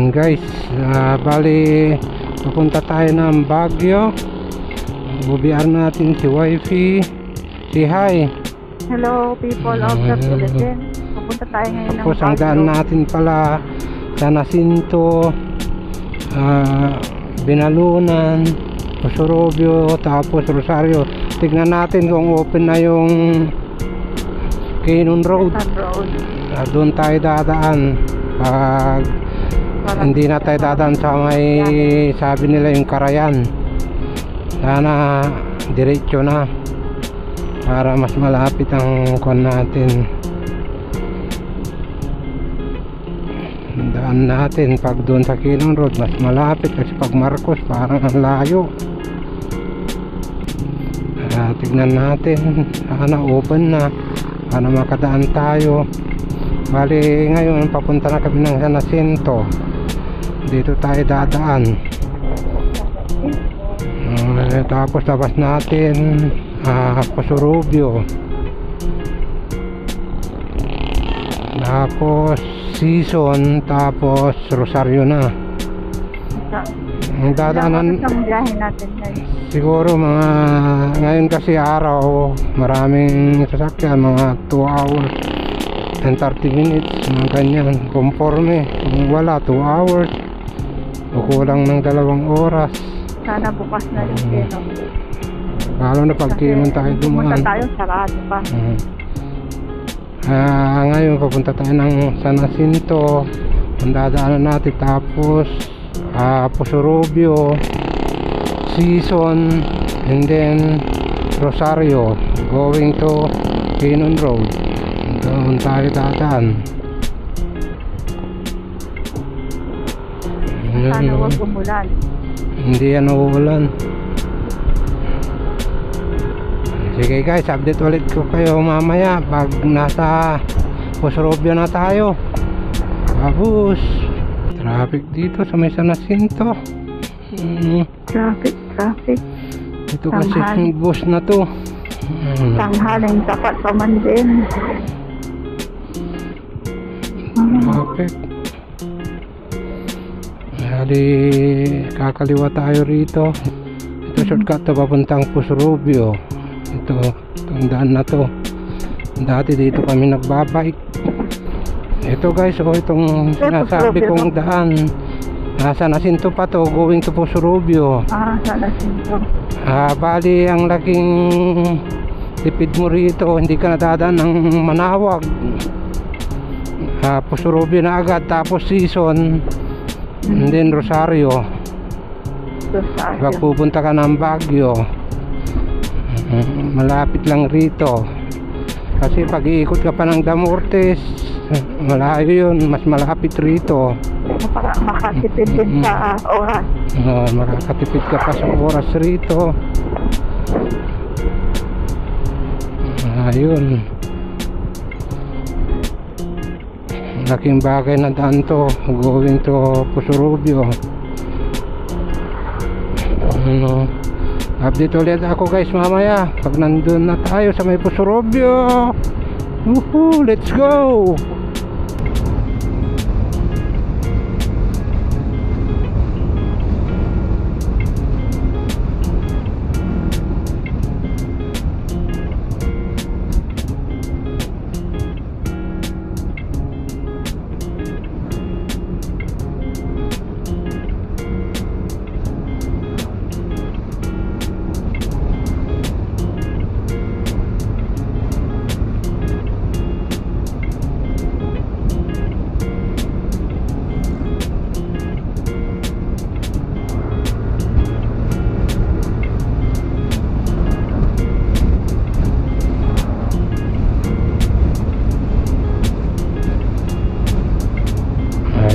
Ayun guys, bali papunta tayo ng Baguio. Bubiyan natin si Wifey. Say hi. Hello people of the Philippines. Papunta tayo ngayon ng Tapos ang daan natin pala sa Jacinto, Binalunan, Pusurubio, tapos Rosario. Tignan natin kung open na yung Quezon Road. Doon tayo dadaan pag hindi na tayo dadaan sa may sabi nila yung Karayan. Sana diretso na para mas malapit ang kon natin. Daan natin pag doon sa Quezon Road mas malapit, kasi pag Marcos parang ang layo. Tignan natin, sana open na, sana makadaan tayo. Bali ngayon papunta na kami ng Jacinto. Dito tayo dadaan. Tapos labas natin Pusurubio, tapos Season, tapos Rosario na. Ang dadaanan siguro mga ngayon kasi araw maraming sasakyan, mga 2 hours and 30 minutes, mga ganyan, conforme. Kung wala 2 hours o kulang ng 2 oras. Sana bukas na yung Quezon. Lalo na pag Quezon tayo dumaan. Pumunta tayo, sarado pa. Ngayon papunta tayo ng San Jacinto. Ang dadaanan natin, tapos Pusurubio, Season, and then Rosario going to Quezon Road. Doon tayo dadaan. Sana huwag umulan. Hindi yan uulan. Sige guys, update ulit ko kayo mamaya pag nasa Pusurubio na tayo. Tapos traffic dito sa may San Jacinto. Traffic. Ito kasi yung bus na to. Tanghaling tapat pa man din. Traffic. Hali, kakaliwa tayo rito. Ito shortcut to papuntang Pusurubio. Itong daan na to. Dati dito kami nagbabike. Ito guys, itong sinasabi kong daan, nasa Jacinto pa to, going to Pusurubio. Sa Jacinto. Bali ang laking tipid mo rito, hindi ka nadadaan ng Manawag. Pusurubio na agad, tapos Season, and then Rosario. Pag pupunta ka ng Baguio, malapit lang rito. Kasi pag iikot ka pa ng Damortes, malayo yun, mas malapit rito. Makatipid din sa oras. Makakatipid ka pa sa oras rito. Ayun, laking bagay na daan to, going to Pusurubio. Update ulit ako guys mamaya pag nandun na tayo sa may Pusurubio. Let's go!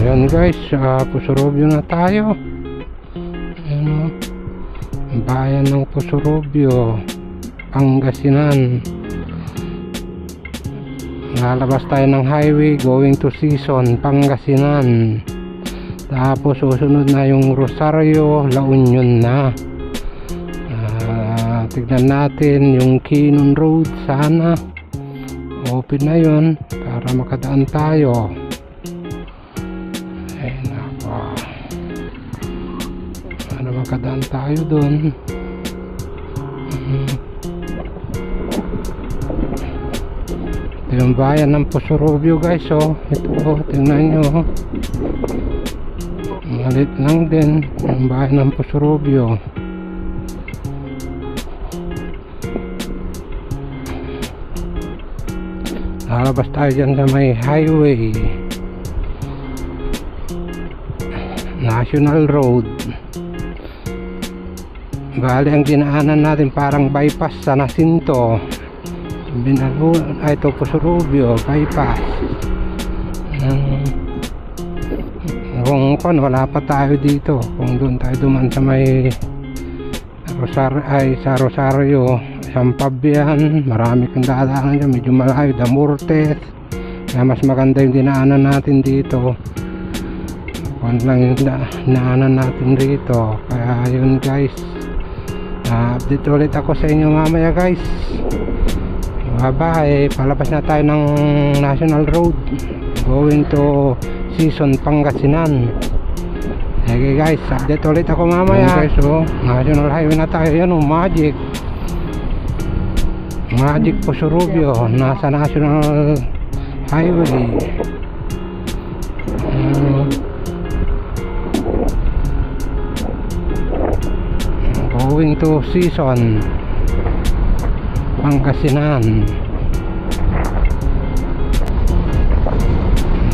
Ayan guys, Pusurubio na tayo. Ayan, bayan ng Pusurubio, Pangasinan. Lalabas tayo ng highway going to Season, Pangasinan. Tapos susunod na yung Rosario, La Union na. Tignan natin yung Quezon Road, sana open na yun para makadaan tayo. Ayun na. makadaan tayo dun. Ito yung bayan ng Pusurubio guys. Oh, ito, tingnan nyo. Malit lang din yung bayan ng Pusurubio. Lalabas tayo dyan sa may highway, National Road. Bali ang dinaanan natin parang bypass sa Nasinto. Ito Pusurubio bypass. Kung wala pa tayo dito, kung doon tayo duman sa may sa Rosario, Sampabian, marami kang dadaanan dyan, medyo malayo, Damortes. Kaya mas maganda yung dinaanan natin dito. Kung lang yung dinaanan natin dito. Kaya yun guys, update ulit ako sa inyo mamaya guys. Bye, palabas na tayo ng National Road going to Sison, Pangasinan. Okay guys, update ulit ako mamaya. Okay, so National Highway na tayo. Yan o, Magic Pusurubio, nasa National Highway. Going to Sison, Pangasinan.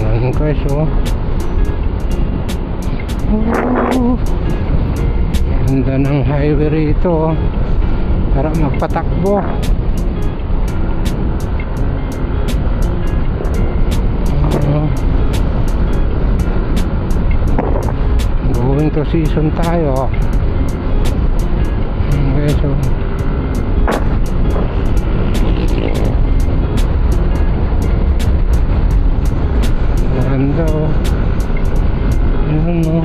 Ayan guys, oh. Ganda ng highway rito. Para magpatakbo. Going to Sison tayo. Okay, so maganda, oh. Ayan, oh.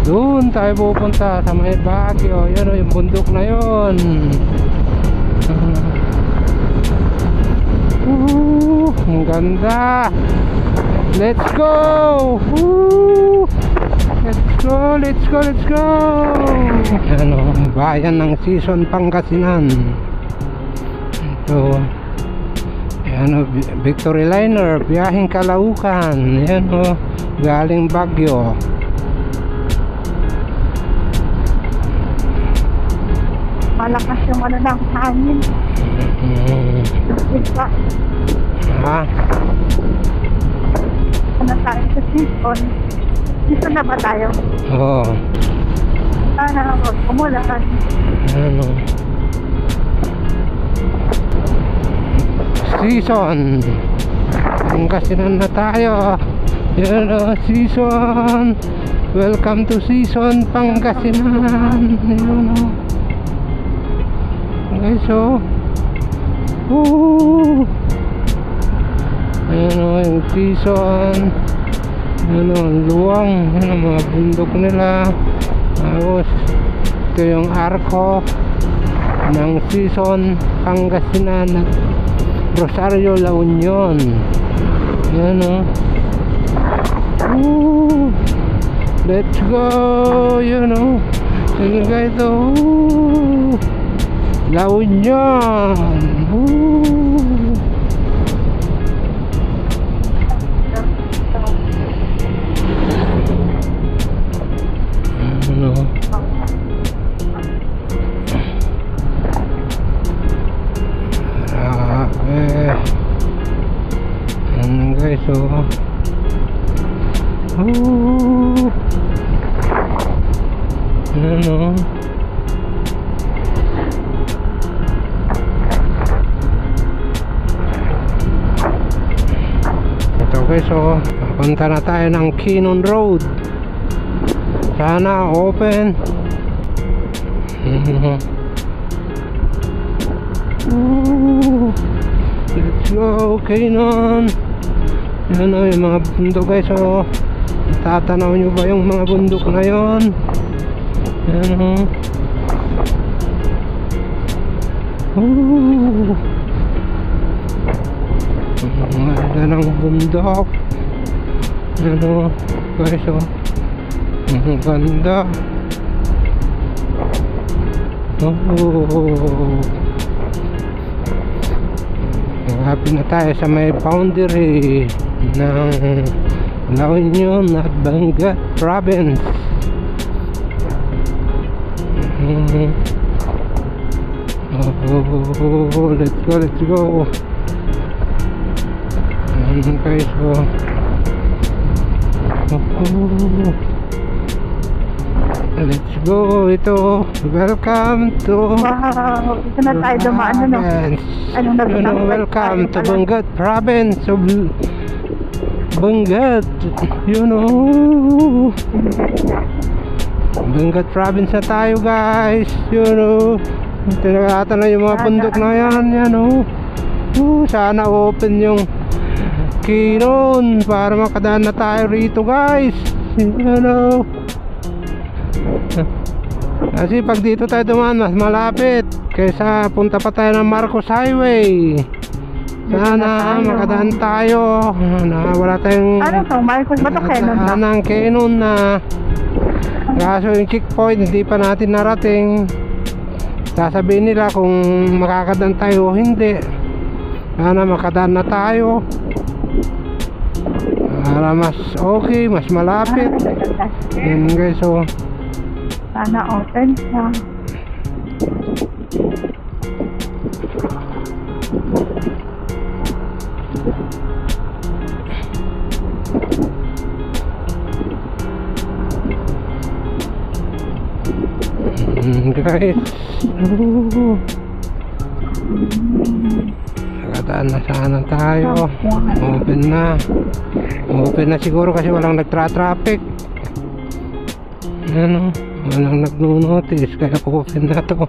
Doon tayo pupunta sa may Baguio. Yan, oh, yung bundok na yun. Ang ganda. Let's go. Let's go. Ano, bayan ng Sison, Pangasinan. Ito. Ano, Victory Liner, biyaheng Calaucan. Yan, oh, galing Baguio. Malakas yung ano ng hangin. Ha? Ano tayo sa Sison? Sison na ba tayo? Oo. Sana umulan. Ano? Sison, Pangasinan na tayo. Yan, oh, Sison. Welcome to Sison, Pangasinan. Yan, oh. Okay, so ayan, oh, yung Sison. Ayan, oh, luwang. Ayan, ang mga bundok nila. Tapos ito yung arko ng Sison, Pangasinan, Rosario, La Union. Ayan, oh. Let's go. You know, sige guys, oh, La Union. Ano? Ano guys, oh. Ano? Okay, so papunta na tayo ng Kinon Road. Sana open. Let's go, Kinon. Yan, o, yung mga bundok guys, o. Tatanaw nyo ba yung mga bundok na yon? Yan, o. Ang ganda ng bundok. Ano guys, oh, ang ganda. Oh, happy na tayo sa may boundary ng La Union at Benguet Province. Oh, let's go. Okay, so let's go. Ito, welcome to Wow, ito na tayo dumaan, ano? Anong nagtatapos? welcome to Benguet Province of Benguet. Benguet Province na tayo, guys. Tinagatan na yung mga bundok na yan. Sana open yung Kinon para makadaan na tayo rito, guys. Kasi pag dito tayo dumaan, mas malapit kaysa punta pa tayo ng Marcos Highway. Sana makadaan tayo na wala tayong Ano to? Marcos ba to? Kenon ba? ng Kenon na. Kaso yung checkpoint hindi pa natin narating. Sasabihin nila kung makakadaan tayo o hindi. Sana makadaan na tayo para mas okay, mas malapit. Yan, guys. So sana open siya. Guys, nakadaan na sana tayo. Open na siguro kasi walang nagtra-traffic. Walang nagno-notice kaya open na to.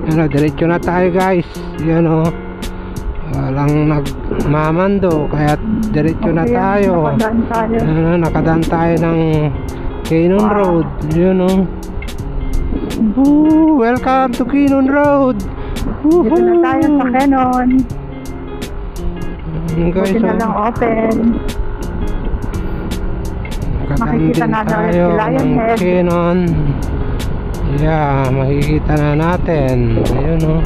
Diretso na tayo, guys. Walang nagmamando kaya diretso na tayo. Nakadaan tayo ng Kenon Road. Welcome to Kenon Road. Dito na tayo sa Kenon. Guys, buti na lang open. Makikita na tayo ng Kenon. Yeah, makikita na natin. Ayun,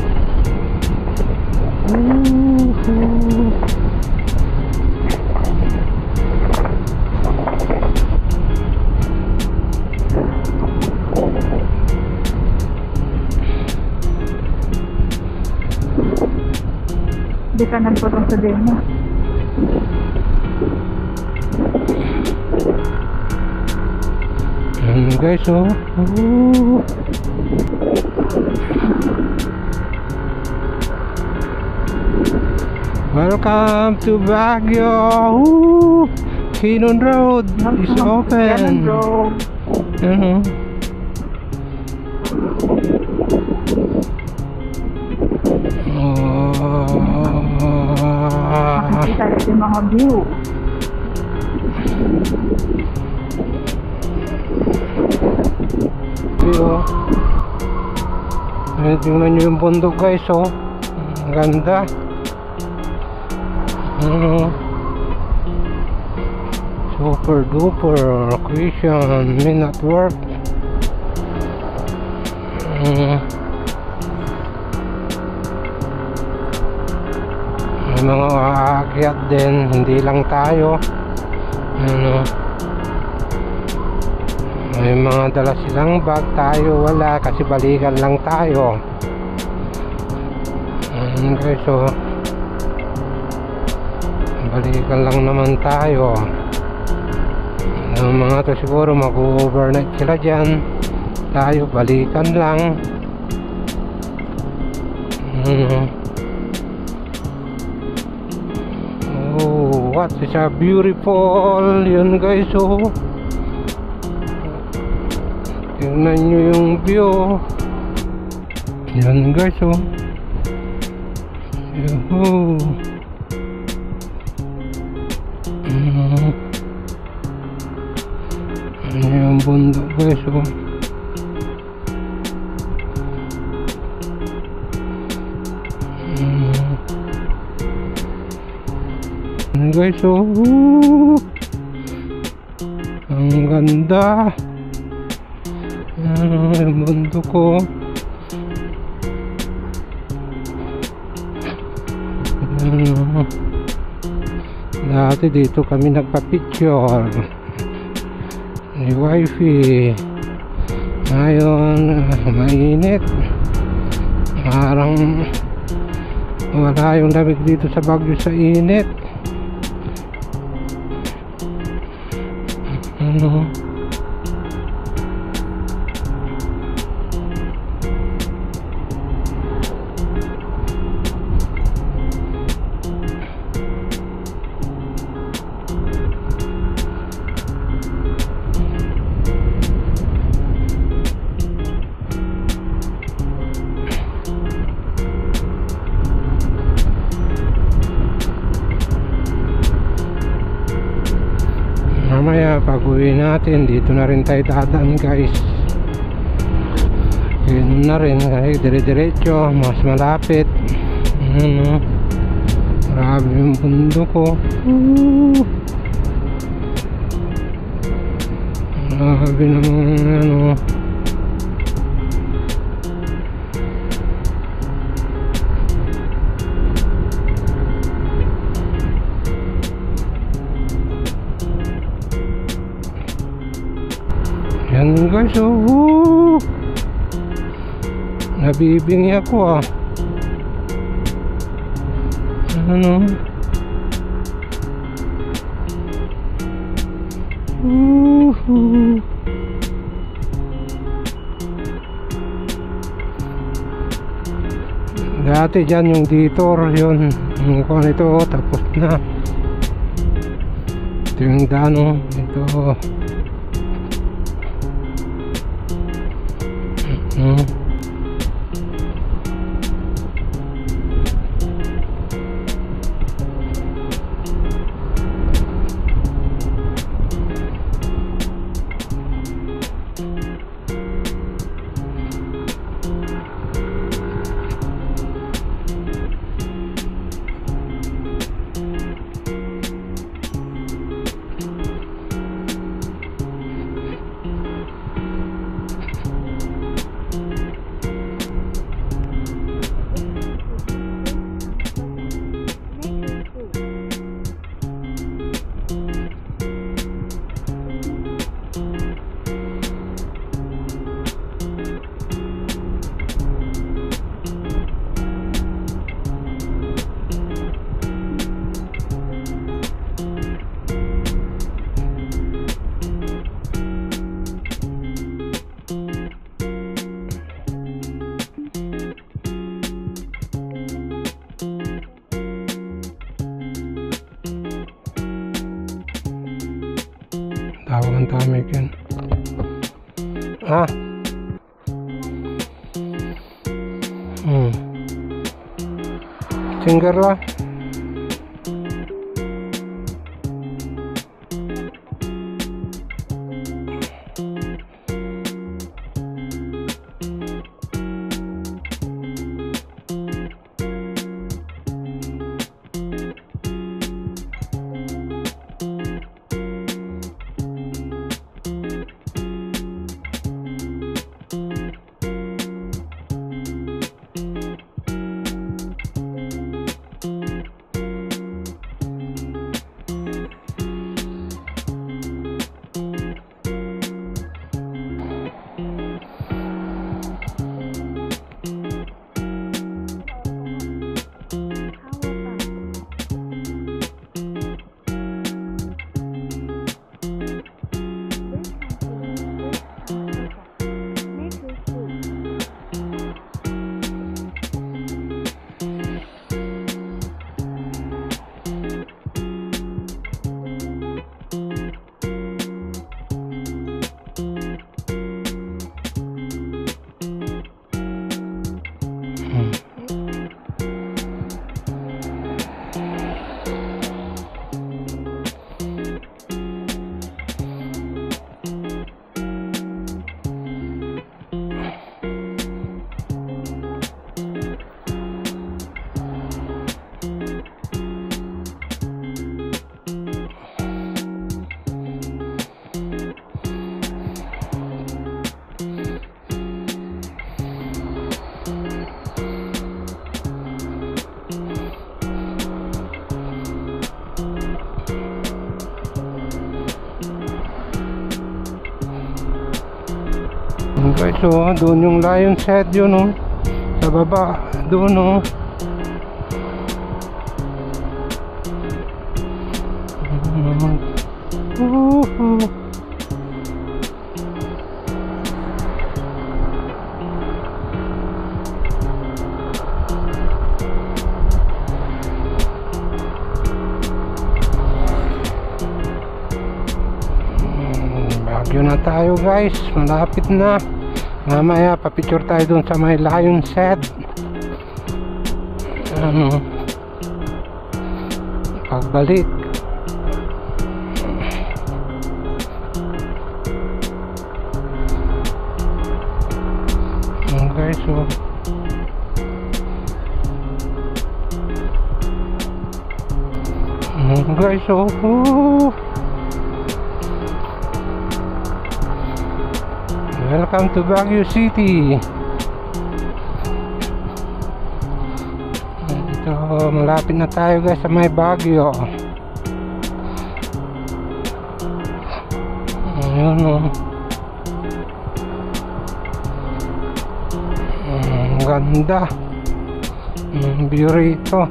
Di ka nagputong sa din mo. Guys, welcome to Baguio. Kenon Road is open. Kenon Road. Makikita rin yung mga view. Tingnan nyo yung bundok, guys. Ang ganda. Super duper location. Men at work. May mga aakyat din, hindi lang tayo. May mga dala silang bag, tayo wala kasi balikan lang tayo. Okay, so balikan lang naman tayo. Ang mga to siguro mag-overnight sila dyan, tayo balikan lang. Oh, what is a beautiful. Yun, guys. Tingnan nyo yung view. Yan, guys. Yuhu. Yung bundok, guys. Guys, ang ganda. Yung bundok ko. Ano, dati dito kami nagpa-picture ni wifey. Ngayon mainit, parang wala yung lamig dito sa Baguio sa init. Ano, mamaya pag uwi natin dito na rin tayo dadaan guys. Yun na rin kasi dire-diretso mas malapit. Ano, grabe yung bundok ko. Grabe naman ano. Yan guys, oh, nabibingi ako ah. Ano, dati dyan yung detour yun, yung kung ito tapos na. Ito yung dano ito. Tawagan tayo yan. Ah. Singer lah. Guys, oh, doon yung Lion's Head yun, oh. Sa baba, doon, oh. Baguio na tayo, guys, malapit na. Mamaya papicture tayo dun sa may Lion's Head. Pagbalik guys, oh. Guys, oh. Welcome to Baguio City. Ito, malapit na tayo, guys, sa may Baguio. Ayun, oh. Ganda. View rito.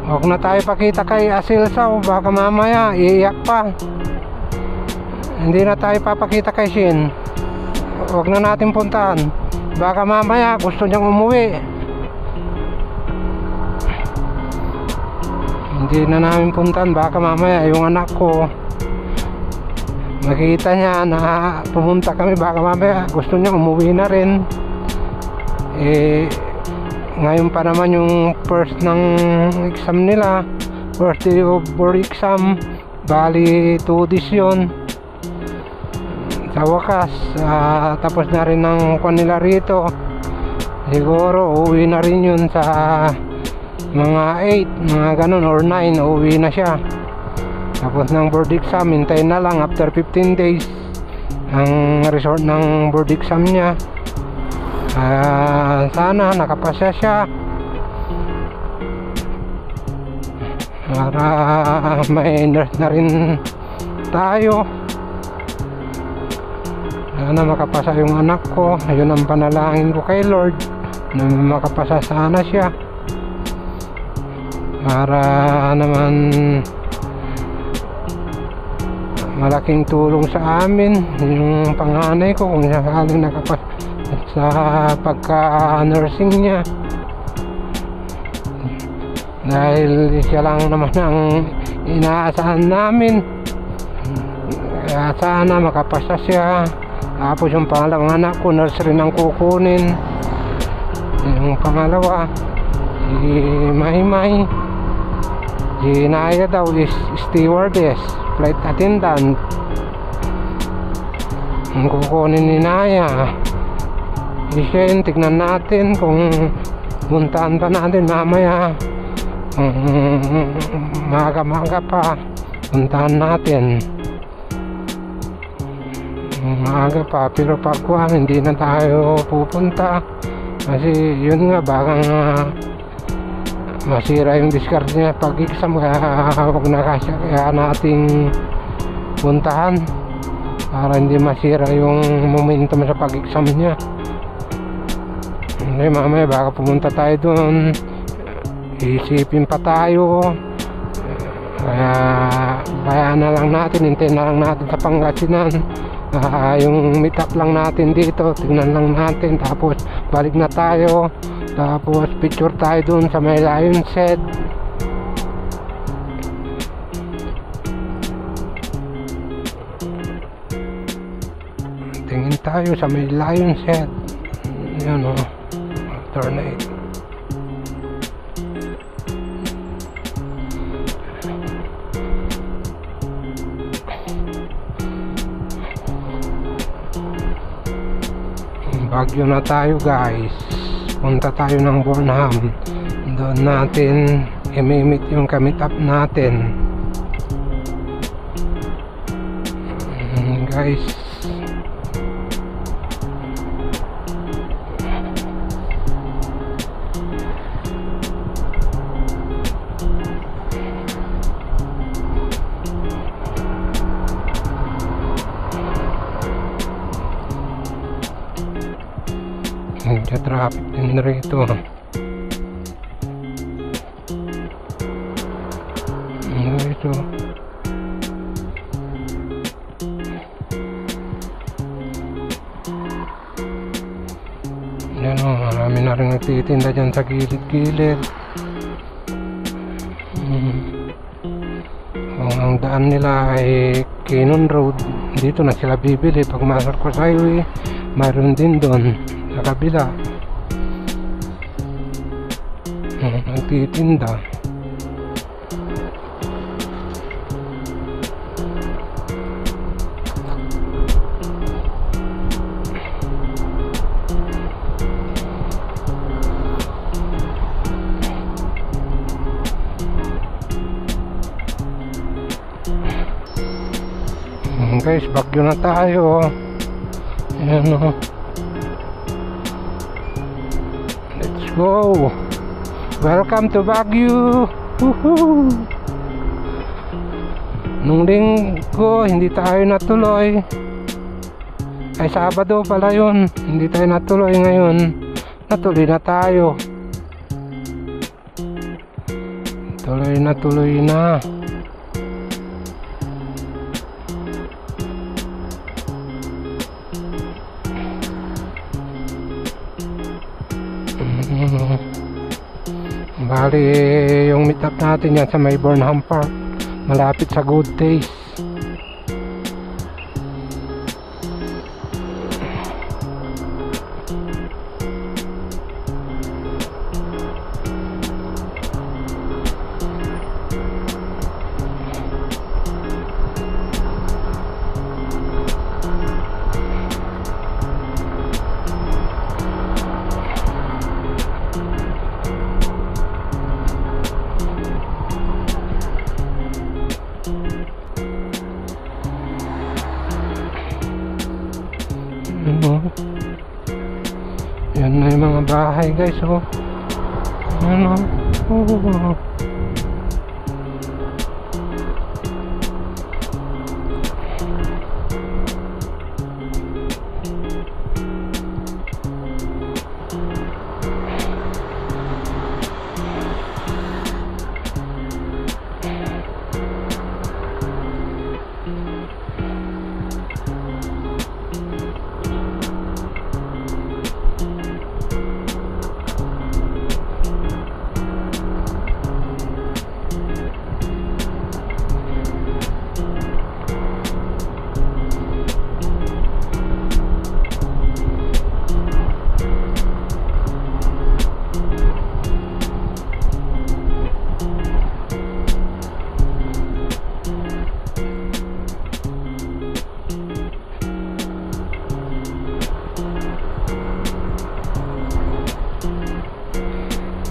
Huwag na tayo pakita kay Asilsaw, baka mamaya iiyak pa. Hindi na tayo papakita kay Shin. Huwag na natin puntahan, baka mamaya gusto niyang umuwi. Hindi na namin puntahan, baka mamaya yung anak ko makita niya na pumunta kami, baka mamaya gusto niyang umuwi na rin. Ngayon pa naman yung first ng exam nila, first day of board exam, bali 2 days yun. Sa wakas, tapos na rin ng kwan nila rito. Siguro uwi na rin yun sa mga 8, mga ganun, or 9, uwi na siya. Tapos ng board exam, hintayin na lang after 15 days ang result ng board exam niya. Sana nakapasa siya para may nurse na rin tayo. Sana makapasa yung anak ko. Ayun ang panalangin ko kay Lord, na makapasa sana siya, para naman malaking tulong sa amin yung panganay ko kung sakaling nakapasa sa pagka-nursing niya, dahil siya lang naman ang inaasahan namin. Kaya sana makapasa siya. Tapos yung pangalawang anak ko, nurse rin ang kukunin. Yung pangalawa, si Maymay. Si Naya daw is stewardess, flight attendant. Ang kukunin ni Naya. Isyen, tignan natin kung puntaan pa natin mamaya. Maga-maga pa, puntaan natin. Maaga pa, pero pagkuhan hindi na tayo pupunta. Kasi yun nga, baka masira yung discard niya pag-exam. Kaya huwag na kaya nating puntahan para hindi masira yung momentum sa pag-exam niya. Hindi, mamaya baka pumunta tayo doon, isipin pa tayo. Kaya na lang natin, hintayin na lang natin sa Pangasinan. Yung meet up lang natin dito, tingnan lang natin, tapos balik na tayo, tapos picture tayo doon sa may Lion's Head. Tingin tayo sa may Lion's Head. Yan, oh, alternate. Baguio na tayo, guys. Punta tayo ng Burnham. Doon natin i-meet yung ka-meet up natin. Guys, medyo traffic din rito. Ito yan o, marami na rin nagtitinda dyan sa gilid-gilid. Ang daan nila ay Cannon Road. Dito na sila bibili. Pag Marcos Highway, mayroon din doon sa kabila nagtitinda. Guys, bagyo na tayo. Ayan o. Let's go. Welcome to Baguio. Woohoo! Nung linggo hindi tayo natuloy. Ay Sabado pala yun. Hindi tayo natuloy ngayon. Natuloy na tayo. Tuloy na. Bali, yung meet up natin yan sa may Burnham Park, malapit sa Good Days. Yan na yung mga bahay guys, oh. Ano? Oh.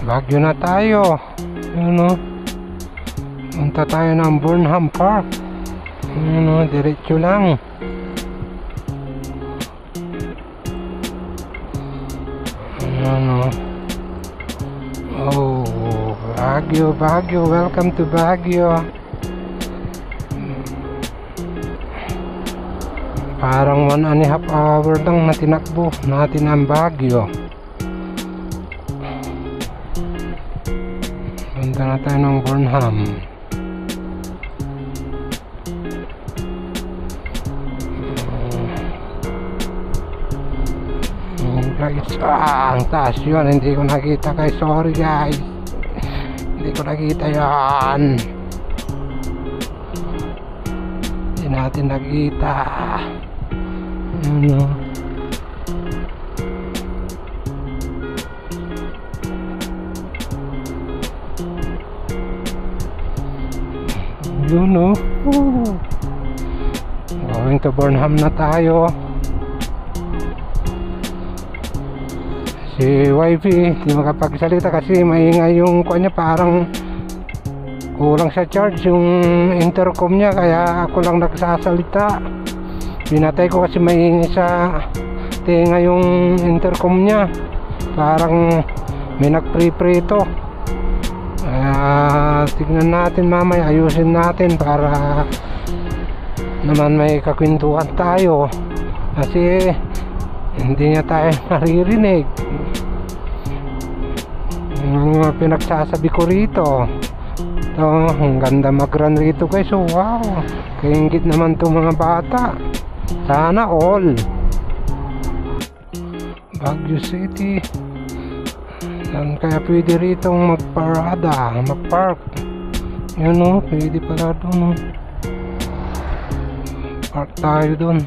Baguio na tayo. Ano? Punta tayo ng Burnham Park. Ano, diretso lang. Ano? Oh, Baguio. Welcome to Baguio. Parang 1.5 hour lang na tinakbo natin ang Baguio. Punta na tayo ng Burnham. Guys, ang taas yun. Hindi ko nakita guys. Sorry guys. Hindi ko nakita yan. Hindi natin nakita. Ano? Yun o. Going to Burnham na tayo. Si wifey hindi makapagsalita kasi maingay yung kanya, parang kulang sa charge yung intercom niya, kaya ako lang nagsasalita. Pinatay ko kasi maingay sa tinga yung intercom niya, parang may nagpriprito. Tignan natin mamaya, ayusin natin para naman may kakwentuhan tayo kasi hindi niya tayo naririnig. Ang mga pinagsasabi ko rito. Ito, ang ganda mag-run rito guys. Oh, wow, kaingit naman itong mga bata. Sana all. Baguio City. Saan kaya pwede rito magparada, magpark? Yun o, pwede pala doon o. Park tayo doon.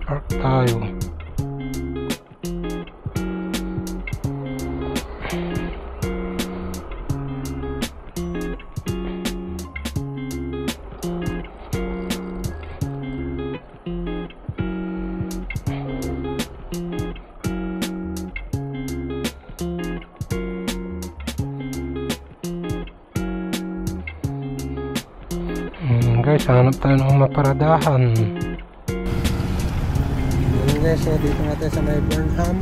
Park tayo. Guys, hanap tayo ng maparadahan. Guys, so dito na tayo sa may Burnham.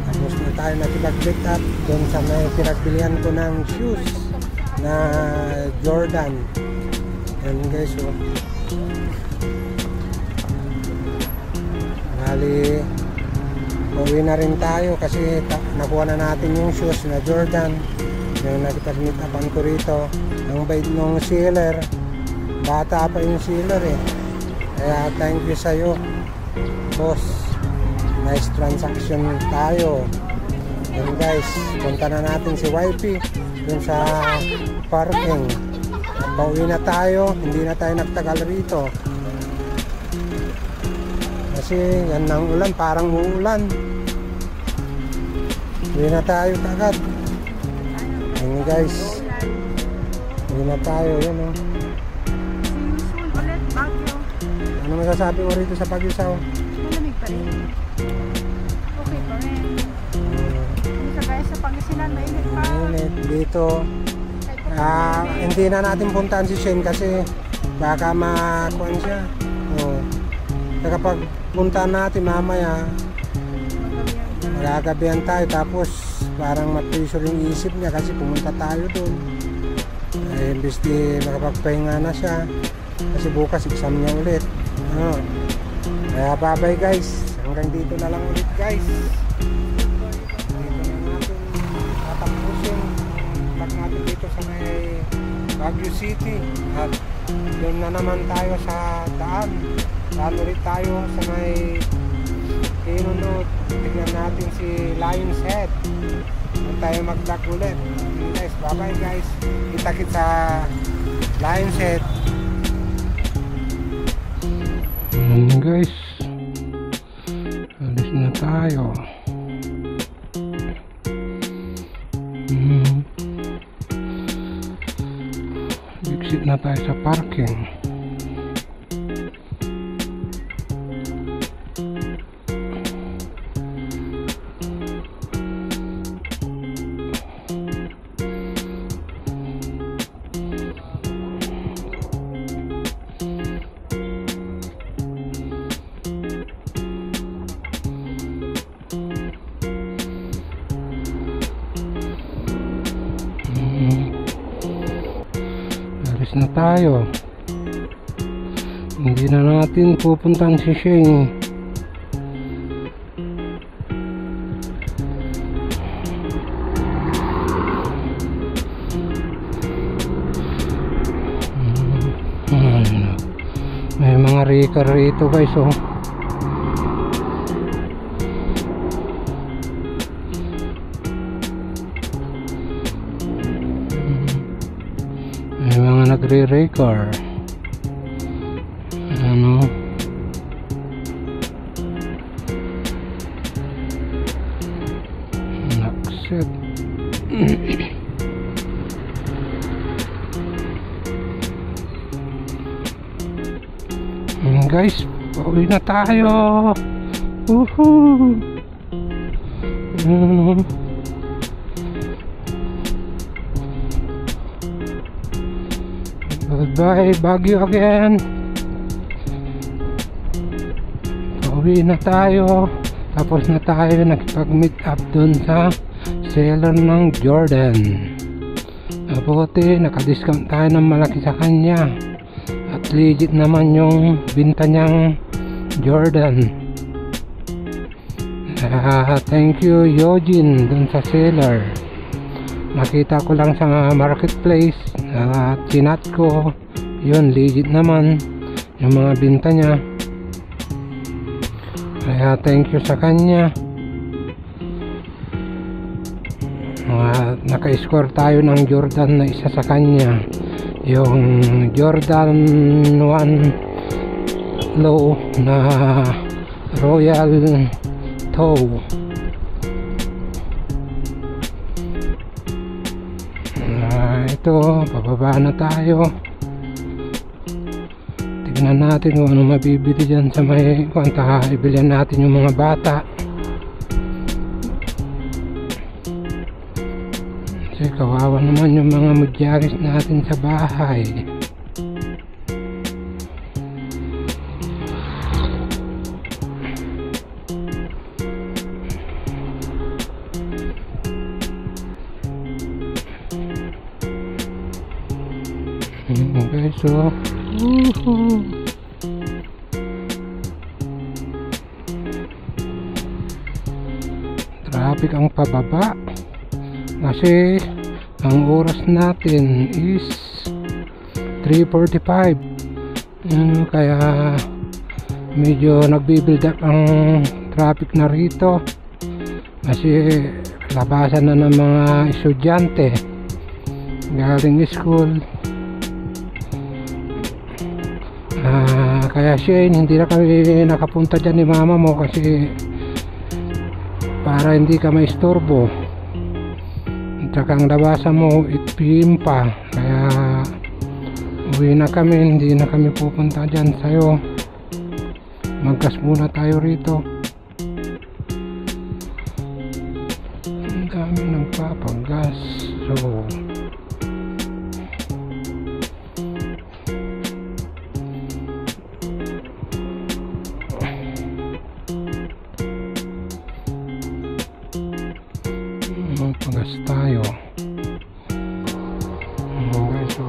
Tapos na tayo nakipag-pick up doon sa may pinagbilihan ko ng shoes na Jordan. Yan guys, so bali uwi na rin tayo kasi nakuha na natin yung shoes na Jordan. Yung nakipag-meet upan ko rito. Ang bait ng seller, bata pa yung seller eh. Kaya thank you sa'yo boss, nice transaction tayo. Yun guys, punta na natin si YP dun sa parking. Pauwi na tayo, hindi na tayo nagtagal rito kasi yan ng ulan, parang uulan. Uwi na tayo kagad. Yun guys, uwi na tayo. Yun o. Ano masasabi mo rito sa Baguio South? Malamig pa rin. Okay pa rin. Hindi ka gaya sa Pangasinan, mainit pa. Mainit dito. Hindi na natin puntahan si Shane kasi baka makuhan siya. Kapag puntahan natin mamaya, magagabihan tayo tapos parang ma-pressure yung isip niya kasi pumunta tayo doon. Imbis di makapagpahinga na siya kasi bukas exam niya ulit. Kaya bye guys, hanggang dito na lang ulit guys. Dito na natin tatapusin vlog natin dito sa may Baguio City. At doon na naman tayo sa daan ulit tayo sa may Kinunod. Tignan natin si Lion's Head. Doon tayo mag-vlog ulit. Guys, bye bye guys, kita-kits sa Lion's Head. Guys, alis na tayo. Exit na tayo sa parking. Na tayo, hindi na natin pupuntahan si Shane. May mga Rika rito guys oh. May mga nagre-record. Ano? Nakset. Guys, pauwi na tayo. Woohoo! Ano? Goodbye Baguio again. Pauwi na tayo. Tapos na tayo nakipag-meet up dun sa seller ng Jordan. Mabuti naka-discount tayo ng malaki sa kanya. At legit naman yung binta niyang Jordan. Thank you Eugene dun sa seller. Nakita ko lang sa marketplace at chinat ko. Yun, legit naman yung mga binta niya. Kaya thank you sa kanya. Naka-score tayo ng Jordan na isa sa kanya, yung Jordan 1 Low na Royal Toe. Ito, bababa na tayo. Tignan natin kung ano mabibili dyan sa may kwanta. Ibilihan natin yung mga bata. Kasi kawawa naman yung mga mudyaris natin sa bahay. Okay, so traffic ang pababa kasi ang oras natin is 3:45. Kaya medyo nagbi-build up ang traffic na rito kasi labasan na ng mga estudyante galing school. Kaya Shane, hindi na kami nakapunta dyan ni mama mo kasi para hindi ka maistorbo. Tsaka ang labasan mo 8 PM pa, kaya uwi na kami, hindi na kami pupunta dyan sa'yo. Maggas muna tayo rito. Ang dami nagpapagas. So pagas tayo. Okay, so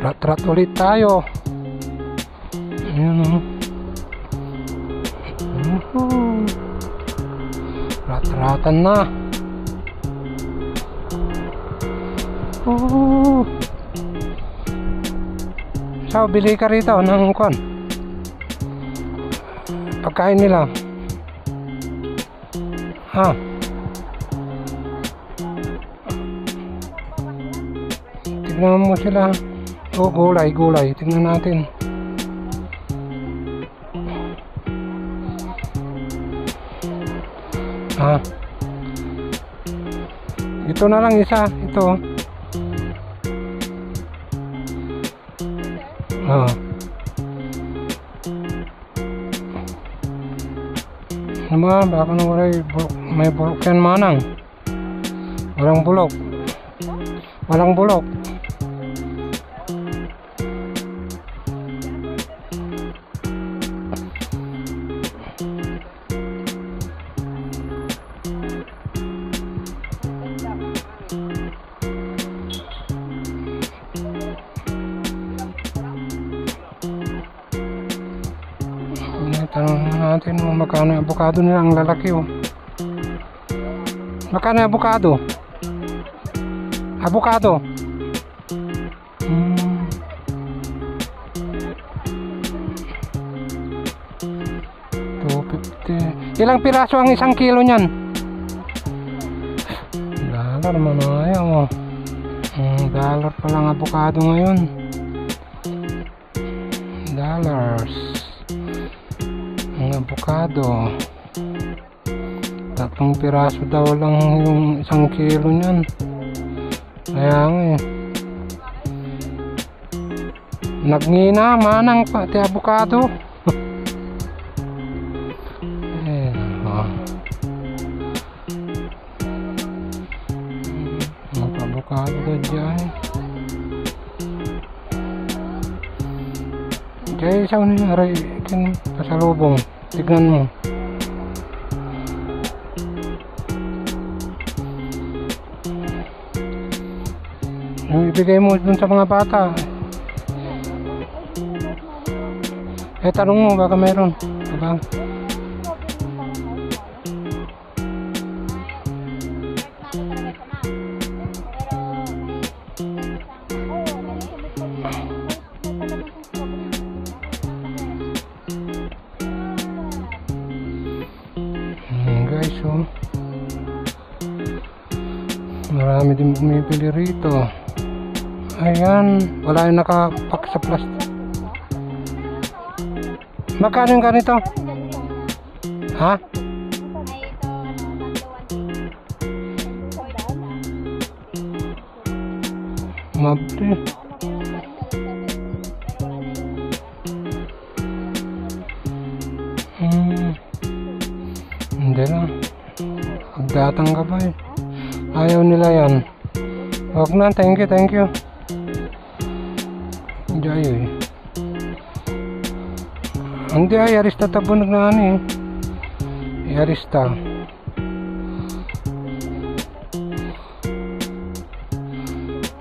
rat-rat ulit tayo. Ayan o. Rat-ratan na. So, bili ka rito ng kon pagkain nila. Tignan mo sila. Gulay. Tignan natin. Ito na lang isa. Ito. Naman, baka na may bulok yan manang. Walang bulok. Tanong natin magkano yung avocado nila, ang lalaki oh. Magkano yung avocado? Avocado 250. Ilang piraso ang isang kilo niyan? Dollar man ayaw oh. Dollar pa lang avocado ngayon. Dollars ang avocado. 3 piraso daw lang yung isang kilo niyan. Kaya nga eh, nagngina manang pati avocado. Avocado dyan. Kaya isaw na yung aray, pasalubong. Tignan mo. Yung ibigay mo dun sa mga bata. Tanong mo, baka meron. Diba? Guys, oh. Marami din bumibili rito. Ayan, wala yung nakapak sa plastic. Magkano yung ganito? Ha? Mabli. Hindi na. Magdatang ka ba eh. Ayaw nila yan. Huwag na, thank you. Hindi ayaw eh. Hindi ay, arista tabunog na ano eh. Arista.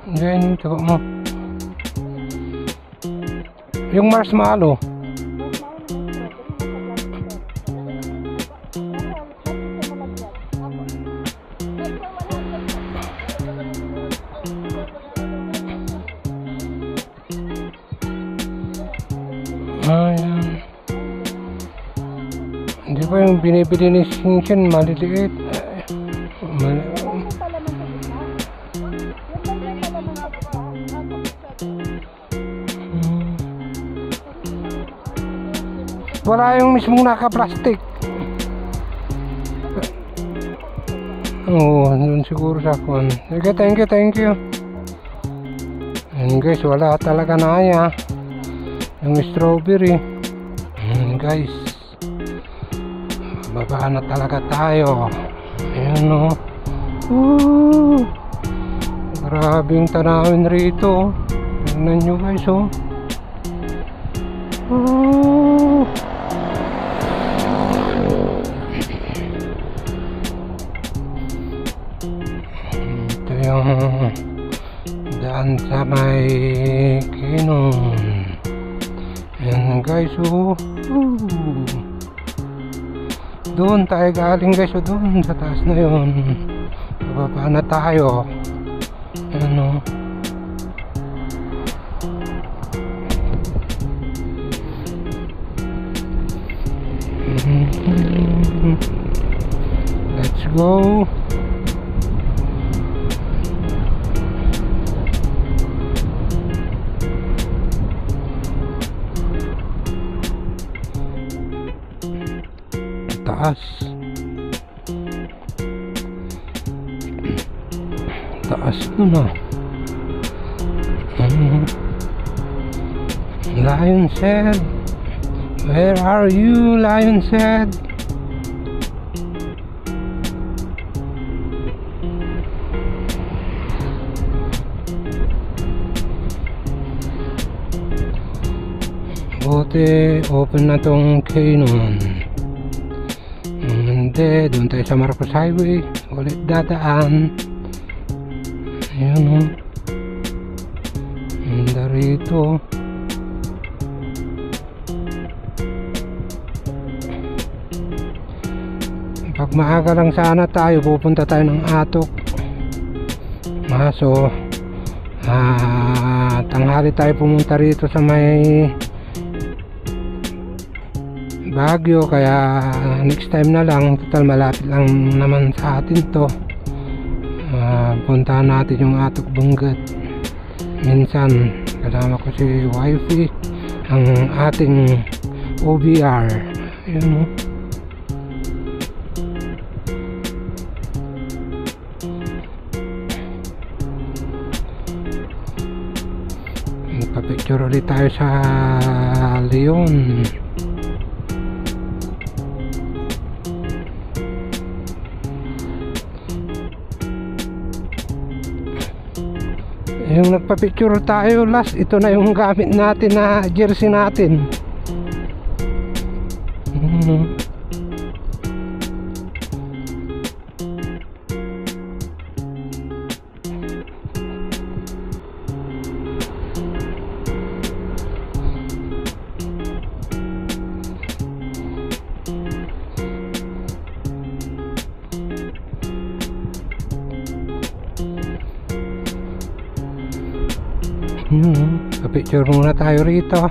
Hindi ay, tago mo. Yung marshmallow. Ayan. Hindi ba yung binibili ni Shinshin maliliit? Wala yung mismong naka-plastic. Oo, dun siguro sa kon. Sige, thank you. And guys, wala talaga na ya. Yung strawberry. Guys, baba na talaga tayo. Ayan o. Grabing tanawin rito. Tignan nyo guys o. Ito yung daan sa may Kinon. Ayan guys, doon tayo galing guys, doon sa taas na yun. Bababa na tayo. Ayan o. Let's go. Taas mo na. Lion said, where are you, Lion said? Buti open na tong Kinon. Hindi, doon tayo sa Marcos Highway ulit dadaan. Ayan o. Handa rito. Pag maaga lang sana tayo, pupunta tayo ng Atok. Maso tanghali tayo pumunta rito sa may Baguio, kaya next time na lang. Total malapit lang naman sa atin to. Puntahan natin yung Atok Benguet minsan. Kasama ko si wifey, ang ating OBR. Yun o. Magpa-picture ulit tayo sa Leon. Yung nagpa-picture tayo last, ito na yung gamit natin na jersey natin. Pa-picture muna tayo rito.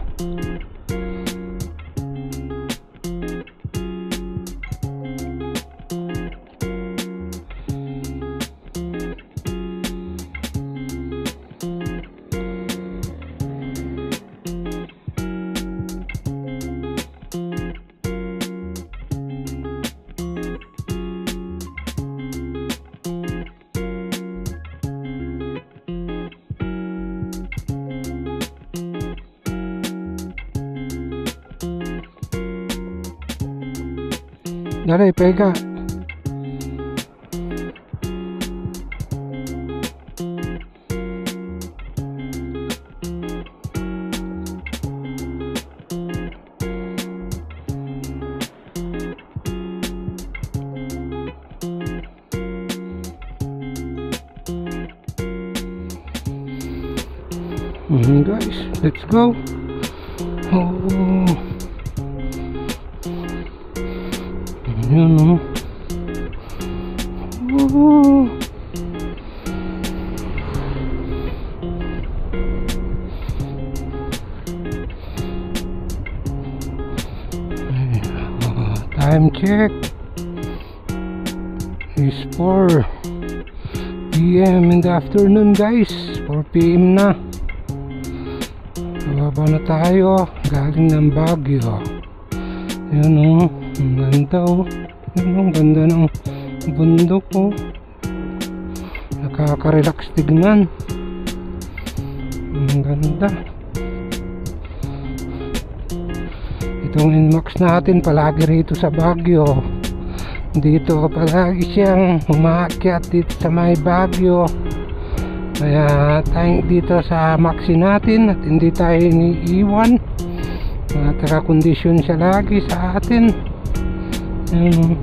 Dali, pega. Guys, let's go. Oh. Yun o. Time check is 4 PM in the afternoon guys. 4 PM na. Bababa na tayo galing ng Baguio. Yun o, ang ganda o. Yun o, ang ganda ng bundok o. Nakaka-relax tignan. Ang ganda. Itong Inmax natin palagi rito sa Baguio. Dito palagi siyang umaakyat dito sa may Baguio. Kaya tayong dito sa Maxi natin at hindi tayo iniiwan. Nakakondisyon siya lagi sa atin. Ayan.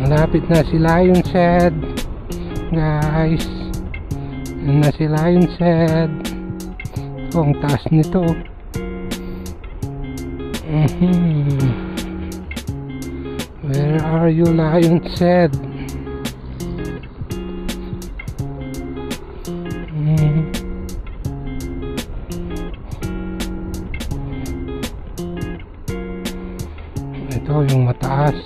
Malapit na si Lion Shed guys. Ayan na si Lion Shed. Ito ang taas nito. Where are you, Lion Shed? Ito yung mataas.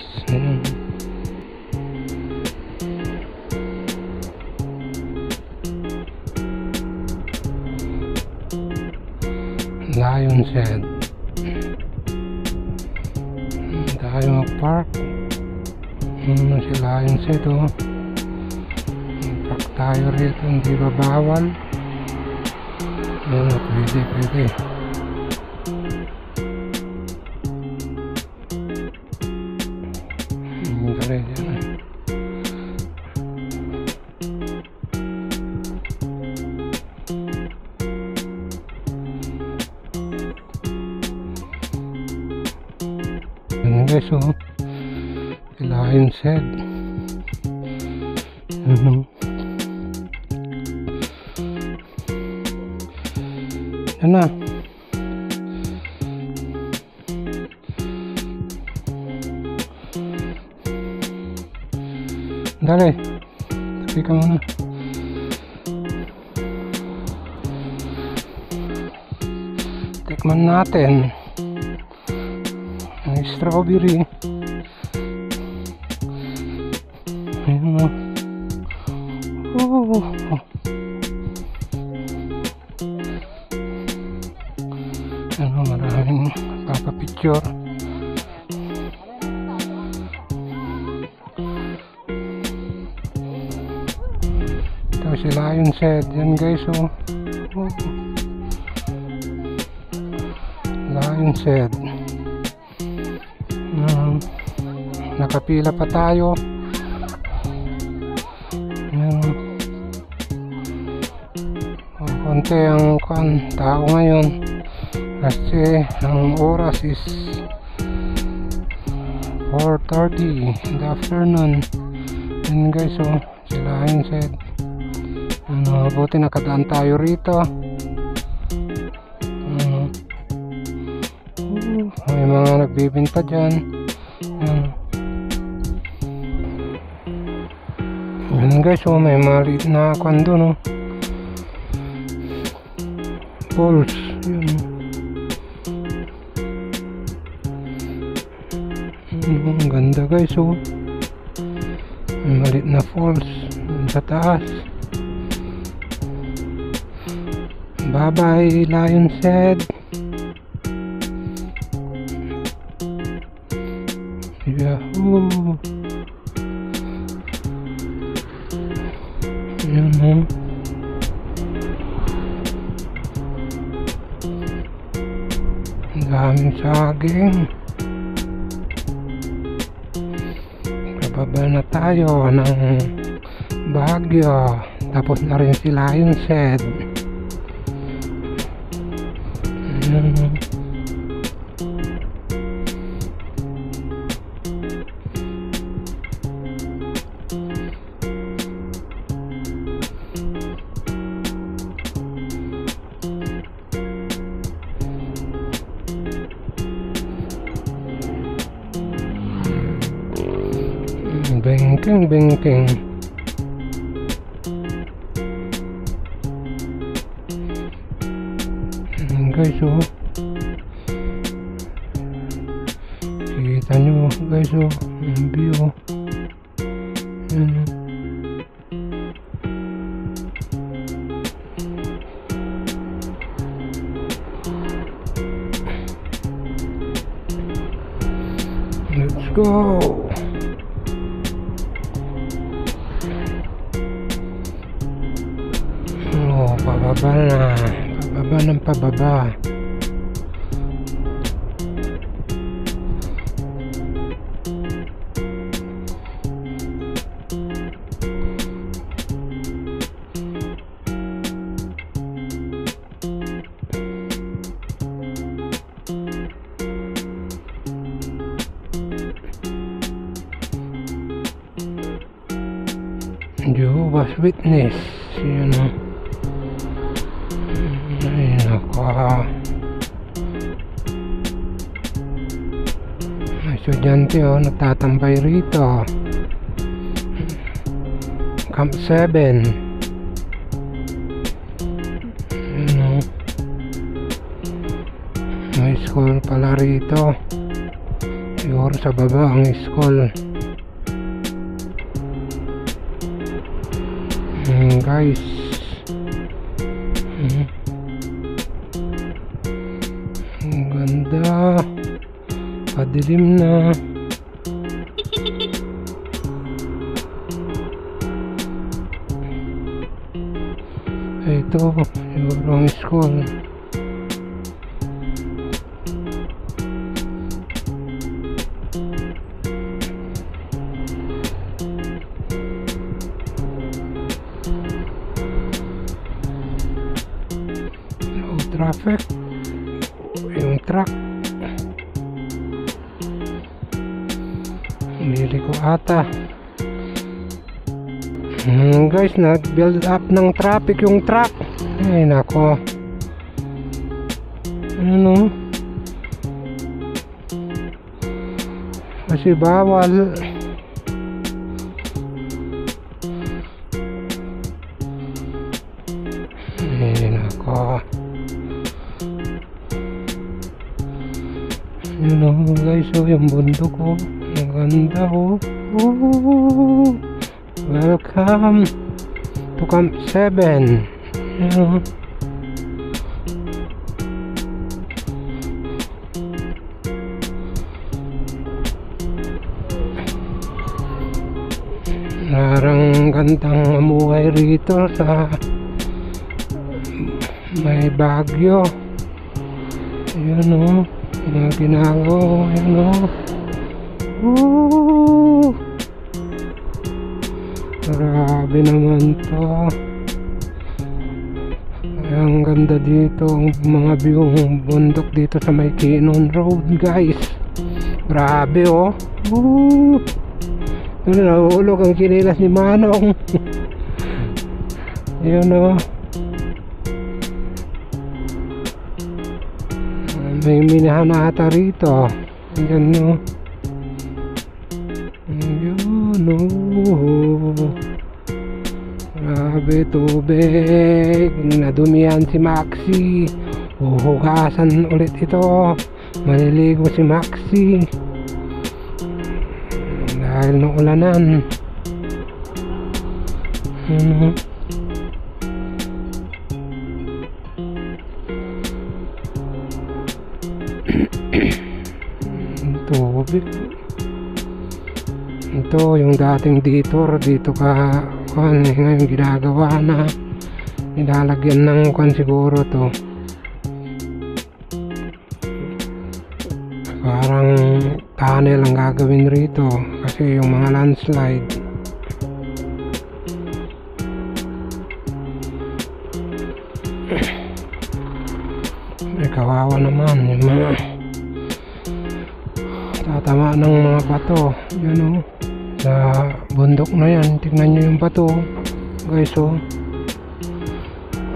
Lion Shed. Tayo mag-park. Ano si Lion Shed oh. Park tayo rito, hindi ba bawal? Ano, pwede. Guys, oh, Lion Shed. Ano? Yan na. Dali. Tabi ka muna. Tikman natin. Strawberry. Ayan o. Ano, maraming papapicture. Ito si Lion Shed. Yan guys o. Lion Shed. nakapila pa tayo. Konti ang tao ngayon kasi ang oras is 4:30 in the afternoon. Yun guys, oh, sila yun said buti nakadaan tayo rito. May mga nagbibinta dyan. Yun guys, oh, may maliit na kwando, no, falls. Yun. Ang ganda guys, oh. May maliit na falls sa taas. Bye bye Lion's Head. Yahoo. Yun, oh. Ang daming saging. Pababa na tayo ng Baguio. Tapos na rin si Lion's Head. Ayan. Bengking. Guys, oh, kita nyo guys, oh, ang view. Let's go. Pababa na, pababa ng pababa. Jehovah's Witness, yun, know. Ay nako, may estudyante, oh, nagtatambay rito. Camp 7, you know. May school pala rito, siguro sa baba ang school. Guys, ang ganda, padilim na. Ito siguro ang school. Traffic, yung truck, bili ko ata. Guys, nag-build up ng traffic yung truck. Ay nako, ano, kasi bawal. Ay nako, yun, know, guys, oh, yung bundok, oh, ang ganda, oh. Oh, welcome to Camp 7, you know. Parang gandang mamuhay rito sa may Baguio, you know. Mga ginagawa, you know. Grabe naman to. Ay, ang ganda dito, ang mga view ng bundok dito sa may Kinon Road, guys. Grabe oh. Woo! Nahulog ang kinilas ni Manong. Yun oh. May minahan ata rito. Yan no. Yun oh. Grabe tubig. Nadumihan si Maxi. Huhugasan ulit ito. Maliligo si Maxi dahil nung ulanan. Tubig. Ito yung dating detour dito ka ngayon ginagawa na, nilalagyan ng siguro to, parang tunnel ang gagawin rito kasi yung mga landslide. Kawawa naman yung mga tatama ng mga bato. Yun o, sa bundok na yan, tignan nyo yung bato guys o.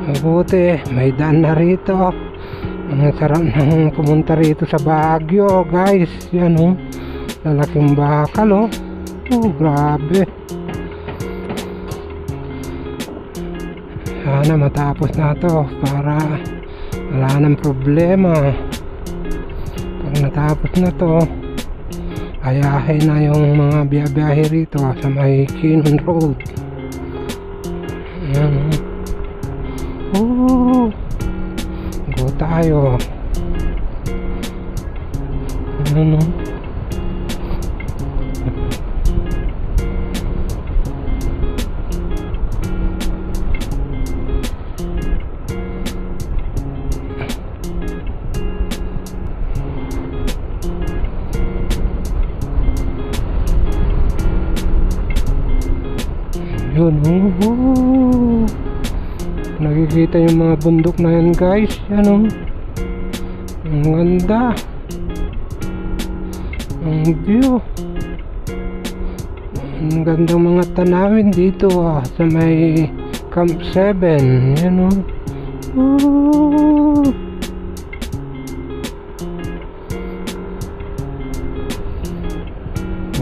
Mabuti may daan na rito. Ang sarap nang pumunta rito sa Baguio guys. Yan o, lalaking bakal o. Oh, grabe. Sana matapos na to para wala nang problema. Pag natapos na to, ayahin na yung mga biyahe rito sa may Kinon Road. Ayan. Go tayo. Ayan. Yun, nakikita yung mga bundok na yan guys. Yan o, ang ganda, ang view, ang gandang mga tanawin dito sa may Camp 7. Yan o,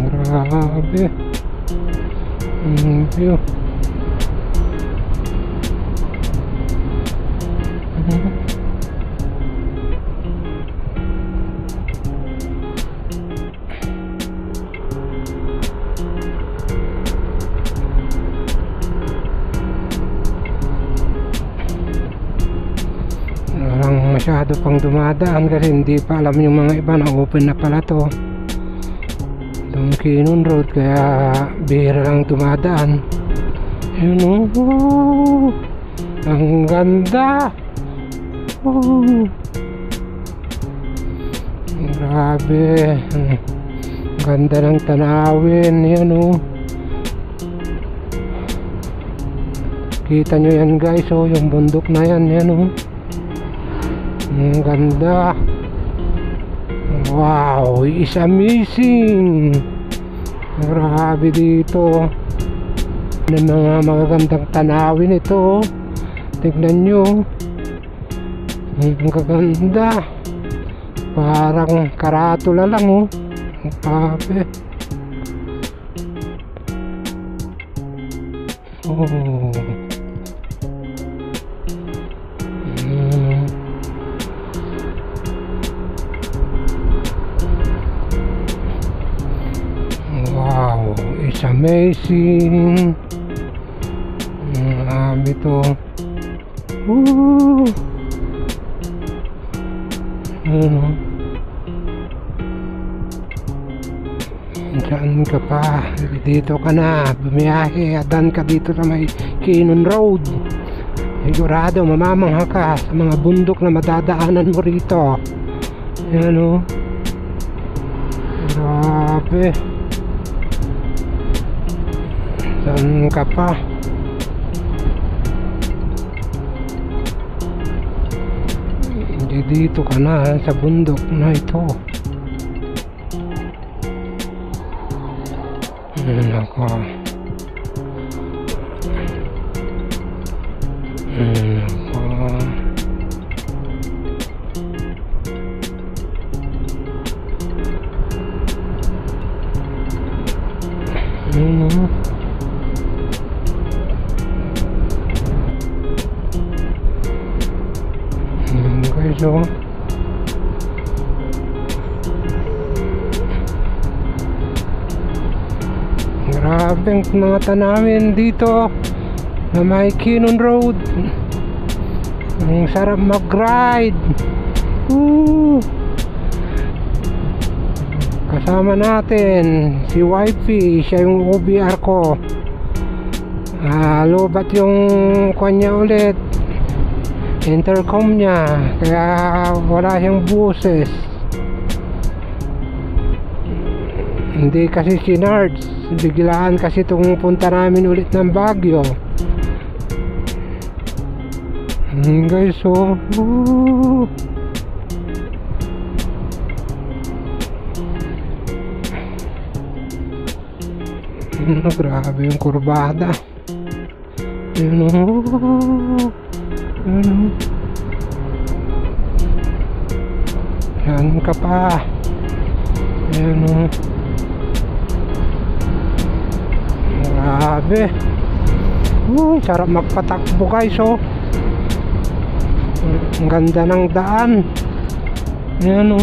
grabe view. Walang masyado pang dumadaan kasi hindi pa alam yung mga iba na open na pala to, itong Kinon Road, kaya bihira lang dumadaan. Yun o, ang ganda. Grabe, ang ganda ng tanawin. Yan o, kita nyo yan guys o, yung bundok na yan. Yan o, ang ganda. Wow, it's amazing. Grabe dito. May mga magagandang tanawin ito. Tignan nyo, ang gaganda. Parang karatula lang oh. Grabe. Oh. Wow, it's amazing. Grabe to. Diyan ka pa, dito ka na, bumiyahe, adan ka dito sa may Kinon Road. Sigurado mamamangha ka sa mga bundok na madadaanan mo rito. Yan o, grabe. Saan ka pa? Hindi dito ka na sa bundok na ito. Nako. Nako. Guys, oh. Grabe ang mga tanawin dito na may Kinon Road. Ang sarap mag-ride. Kasama natin si Wifey, siya yung OBR ko. Lobat yung kanya ulit, intercom niya, kaya wala siyang buses. Hindi kasi sinards, biglaan kasi itong punta namin ulit ng Baguio. Guys, so grabe yung kurbada. Yun o. Yan ka pa. Yan o. Grabe. Sarap magpatakbo guys, oh. Ang ganda ng daan. Yan o.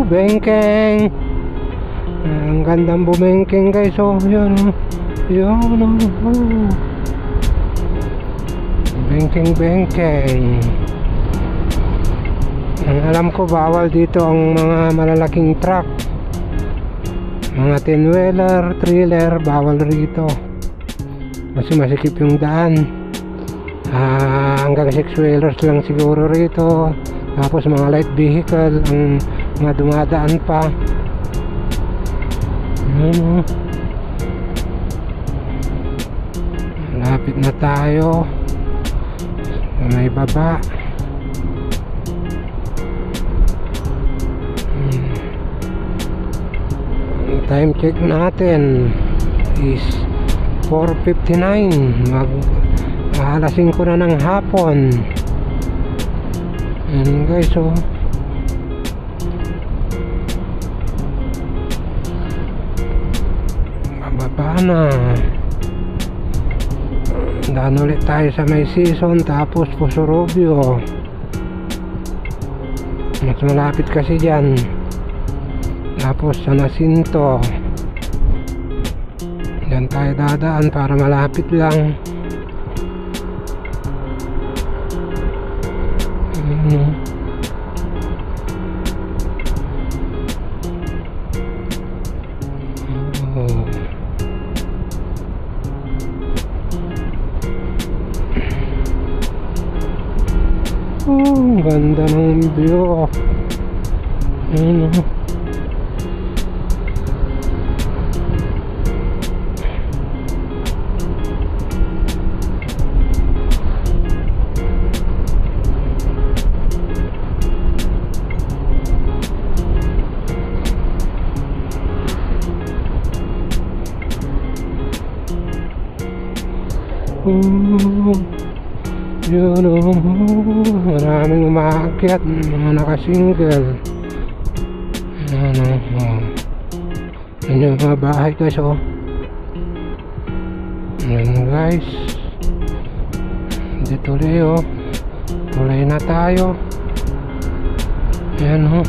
Bengkeng. Ang gandang bumengkeng guys, oh. Yan o. Yan o. Bengkeng. Ang alam ko, bawal dito ang mga malalaking truck. Mga 10-wheeler, trailer, bawal rito. Kasi masikip yung daan. Hanggang 6-wheelers lang siguro rito. Tapos mga light vehicle ang mga dumadaan pa. Malapit na tayo. May baba. Time check natin is 4:59. Alas 5 na ng hapon. Yan guys, oh. Bababa na. Daan ulit tayo sa may season, tapos Pusurubio. Mas malapit kasi dyan. Tapos San Jacinto. Diyan tayo dadaan para malapit lang. Ganda ng view. Yun o, maraming umaakyat, mga nakasingle. Yan o, yan yung mga bahay guys o. Yan guys, hindi tuloy o, tuloy na tayo. Yan o.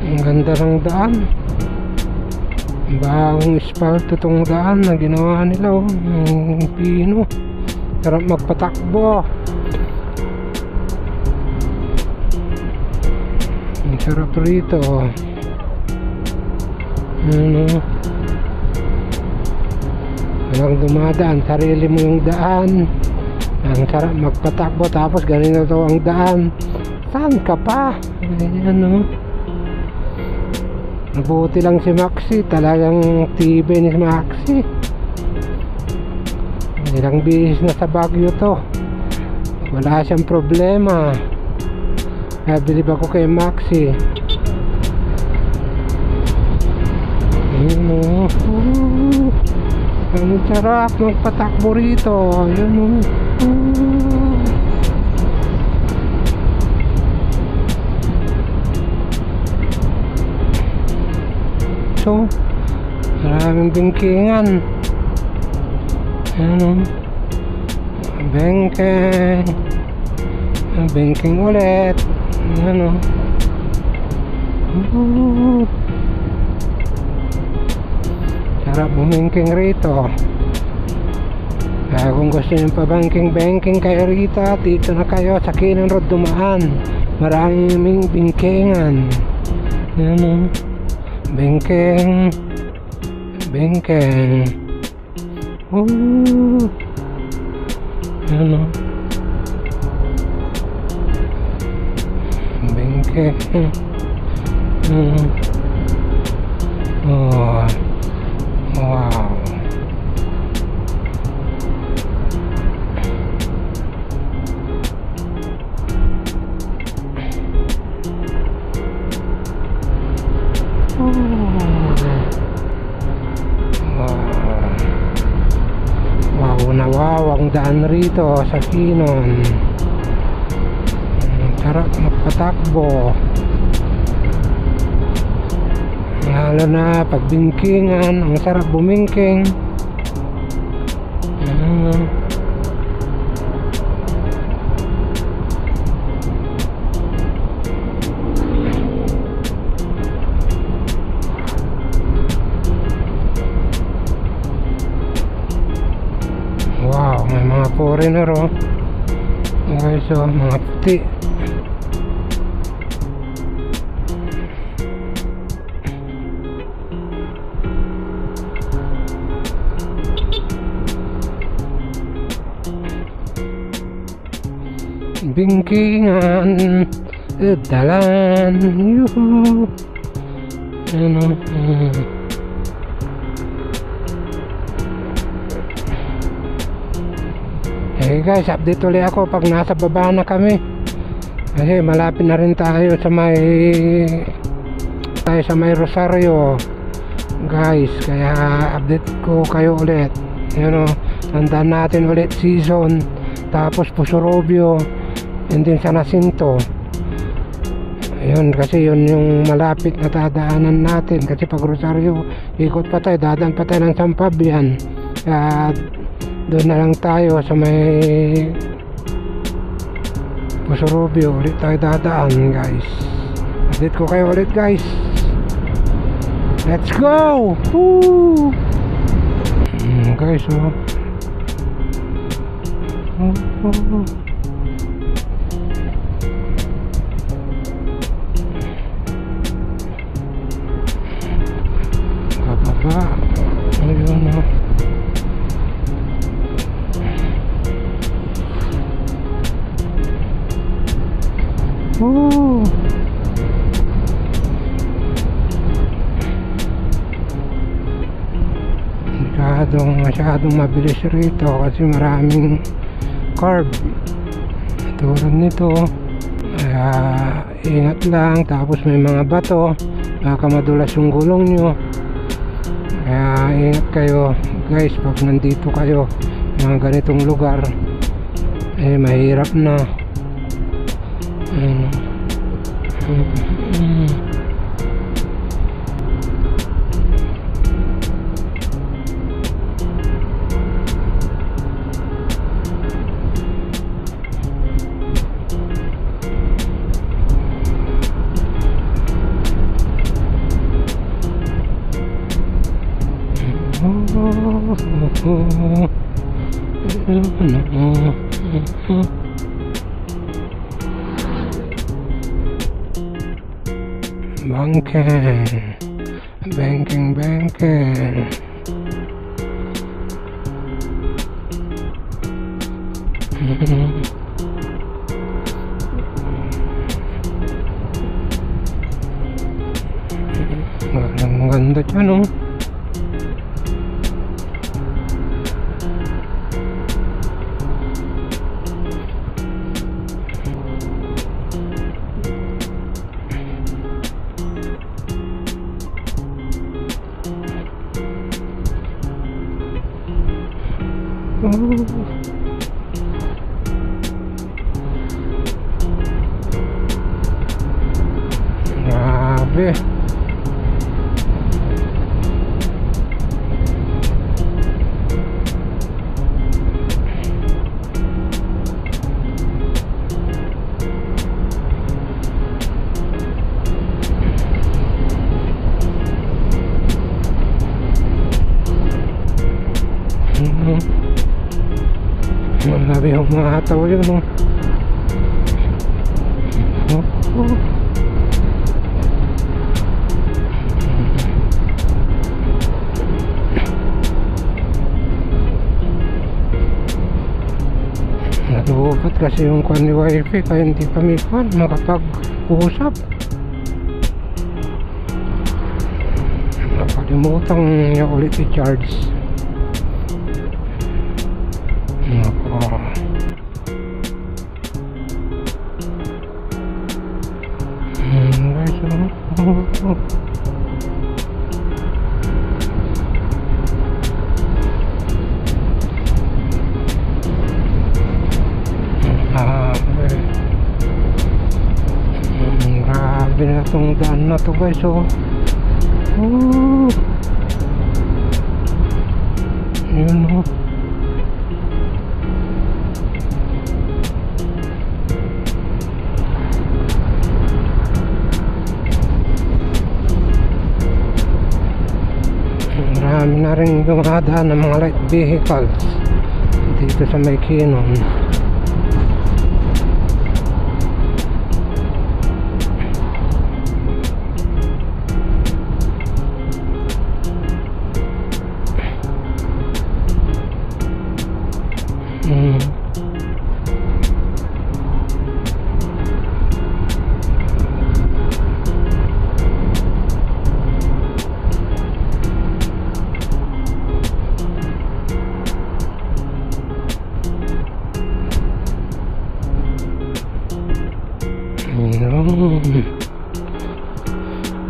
Ang ganda ng daan. Bagong espalto tong daan na ginawa nila, oh. Ang pino. Sarap magpatakbo. Ang sarap rito, oh. Walang dumadaan, sarili mo yung daan. Ang sarap magpatakbo, tapos ganito to ang daan. Saan ka pa? Ganyan, oh. Mabuti lang si Maxi, talagang tibay ni Maxi. Ilang bihis na sa Baguio to, wala siyang problema. Kaya bilib ako kay Maxi. Ang sarap magpatakbo rito. Ayun. So, maraming bingkingan. Ayan, bengkeng. Bengkeng ulit. Ayan, sarap bumingking rito. Kaya kung gusto nyo pa bangking kayo rito, dito na kayo sa Kinan Road dumaan. Maraming bingkingan. Ayan, bengkeng. Ayan, bengkeng. Oh, wow. Wow, ang daan rito sa Kinon. Sarap magpatakbo, lalo na pag bingkingan. Ang sarap bumingking. Wow, may mga foreigner guys, mga puti. Bingkingan, dalan, yuhu. Hey guys, update ulit ako pag nasa baba na kami. Kasi malapit na rin tayo sa may Rosario guys. Kaya update ko kayo ulit. Tandaan natin ulit season. Tapos Pusurobio, and then San Jacinto. Ayun, kasi yun yung malapit na dadaanan natin. Kasi pag Rosario, ikot pa tayo, dadaan pa tayo ng San Fabian. Kaya doon na lang tayo sa may Pusurobio ulit tayo dadaan guys. Update ko kayo ulit guys. Let's go! Woo! Guys, bababa. Ayun na. Masyadong mabilis rito kasi maraming curb tulad nito. Kaya ingat lang. Tapos may mga bato, baka madulas yung gulong nyo. Kaya ingat kayo guys pag nandito kayo mga ganitong lugar. Mahirap na. Bangking. Ganda dyan, oh. Grabe. Grabe yung mga ataw yun, oh. Nalubat kasi yung kwan ni wifi kaya hindi kami makapag-usap. Nakalimutan niya ulit i-charge. Grabe na itong daan na to, guys, oh. Yun, oh. Marami na rin dumadaan ng mga light vehicles dito sa may Kinon.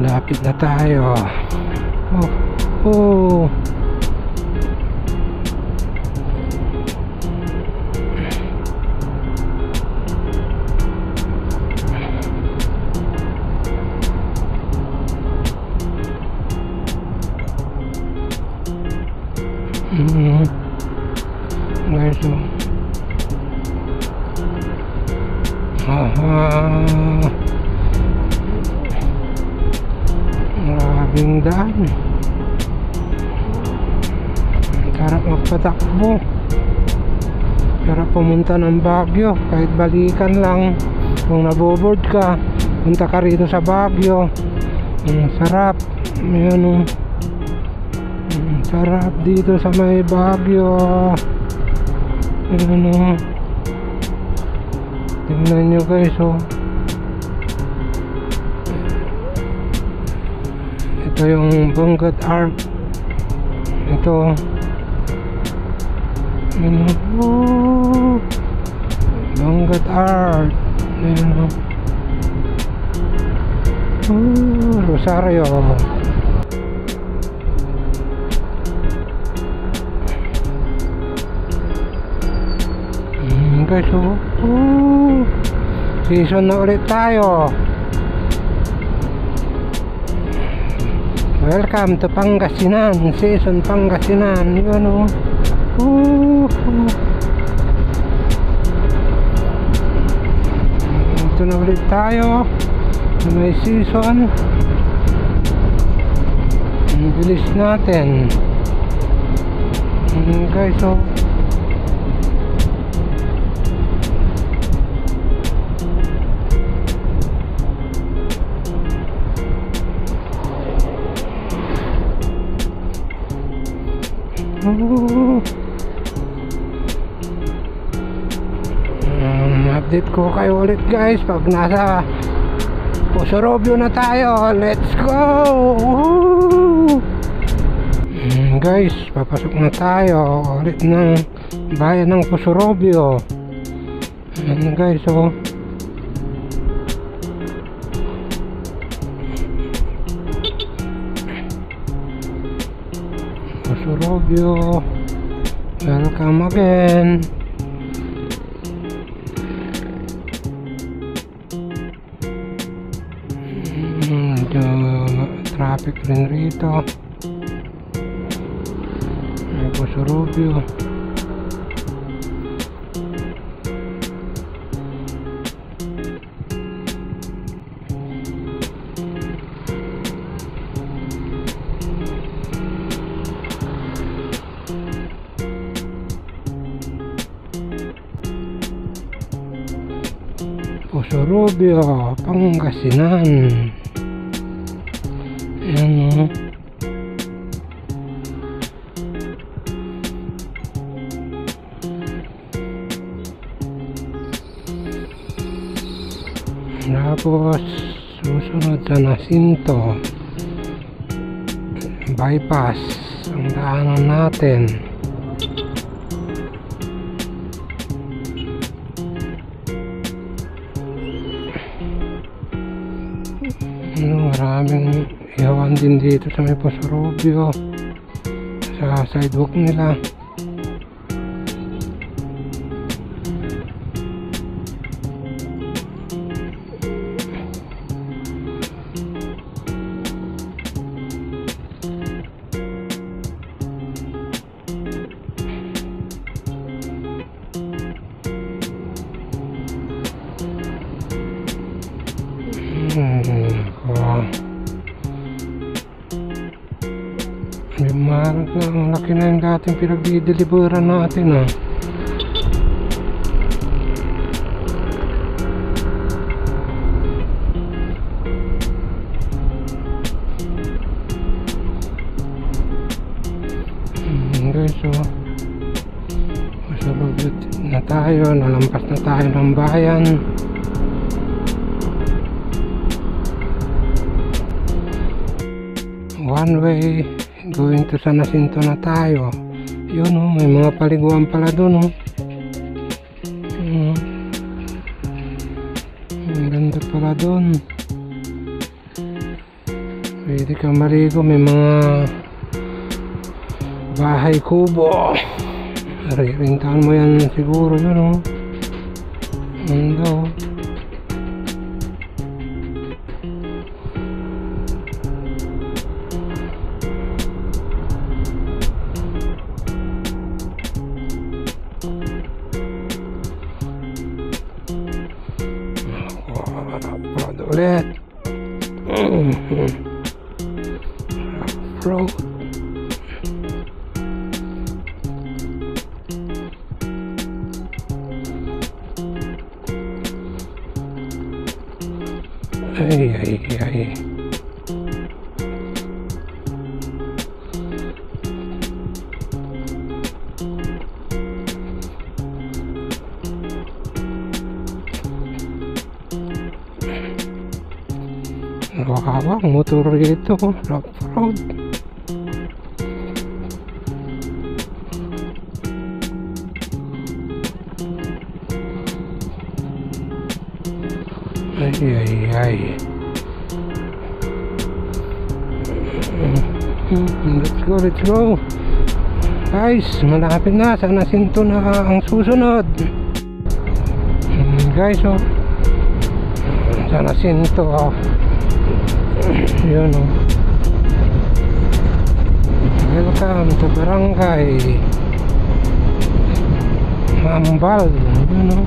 Lapit na tayo. Oh. Guys, maraming daan. Sarap magpatakbo, sarap pumunta ng Baguio kahit balikan lang. Kung naboboard ka, punta ka rito sa Baguio. Sarap. Yan, sarap dito sa may Baguio. Yan, tingnan nyo, guys, oh. Ito yung Benguet Arc. Ito. Benguet Arc. Rosario. Guys, season na ulit tayo. Welcome to Pangasinan, season Pangasinan. Yun, oh. Ito na ulit tayo. May season. Ang bilis natin. Guys, oh. Update ko kayo ulit, guys, pag nasa Puso Robio na tayo. Let's go! Guys, papasok na tayo ulit ng bayan ng Pusurobio. Ayan guys, oh. Pusurobio, welcome again. Medyo traffic rin rito. Pusurobio. Pusurobio, Pangasinan. Ayan o. Tapos susunod sa Nasinto bypass ang daanan natin. Maraming ihawan din dito sa may Pusurobio sa sidewalk nila. Ang laki na yung dating pinagdideliveran natin, ah. Guys, so masalubot na tayo, nalampas na tayo ng bayan. One way going to San Jacinto na tayo. Yun, oh, may mga paliguan pala dun, oh. Ang ganda pala dun. Pwede ka maligo, may mga bahay kubo. Ririntahan mo yan siguro, yun, oh. Ganda, oh. Ulit. Road. Ay. Nakakawang motor dito, rough road. Ay. Let's go. Guys, malapit na. Sa Nasinto na ang susunod. Guys, oh. Sa Nasinto, oh. Yun, oh. Welcome to Barangay Mambal. Yun, oh.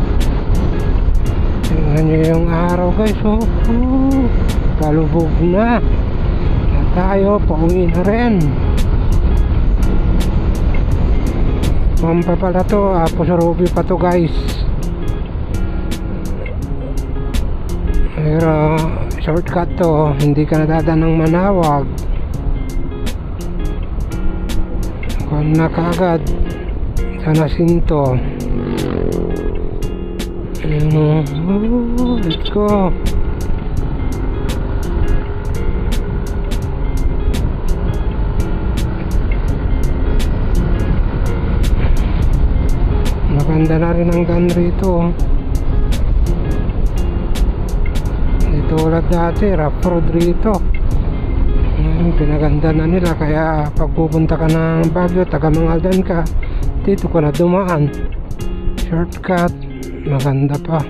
Tingnan nyo yung araw, guys, oh. Kalubog na. Tayo, pauwi na rin. Pampa pala to, Pusurobio pa to, guys. Pero shortcut to, hindi ka nadadaan ng Manawag. Kung na kaagad sa Nasinto. Let's go. Pinaganda na rin ang daan rito. Dito ulit dati, rough road rito. Ngayon, pinaganda na nila. Kaya pag pupunta ka ng Baguio, taga Mangaldan ka, dito ka na dumaan. Shortcut, maganda pa.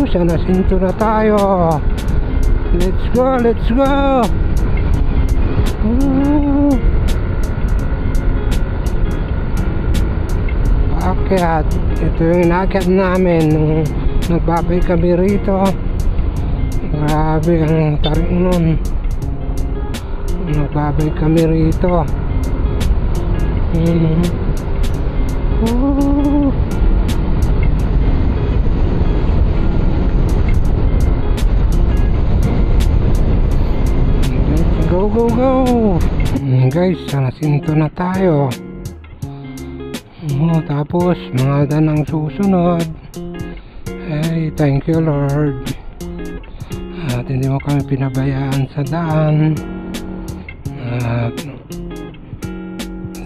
Sana sinto na tayo. Let's go, let's go. Akyat. Ito yung inakyat namin nung nagbabay kami rito. Grabe ang tarik nun. Nagbabay kami rito. Go, go, go! Guys, nasinto na tayo. Tapos, mga daan ang susunod. Hey, thank you Lord. At hindi mo kami pinabayaan sa daan. At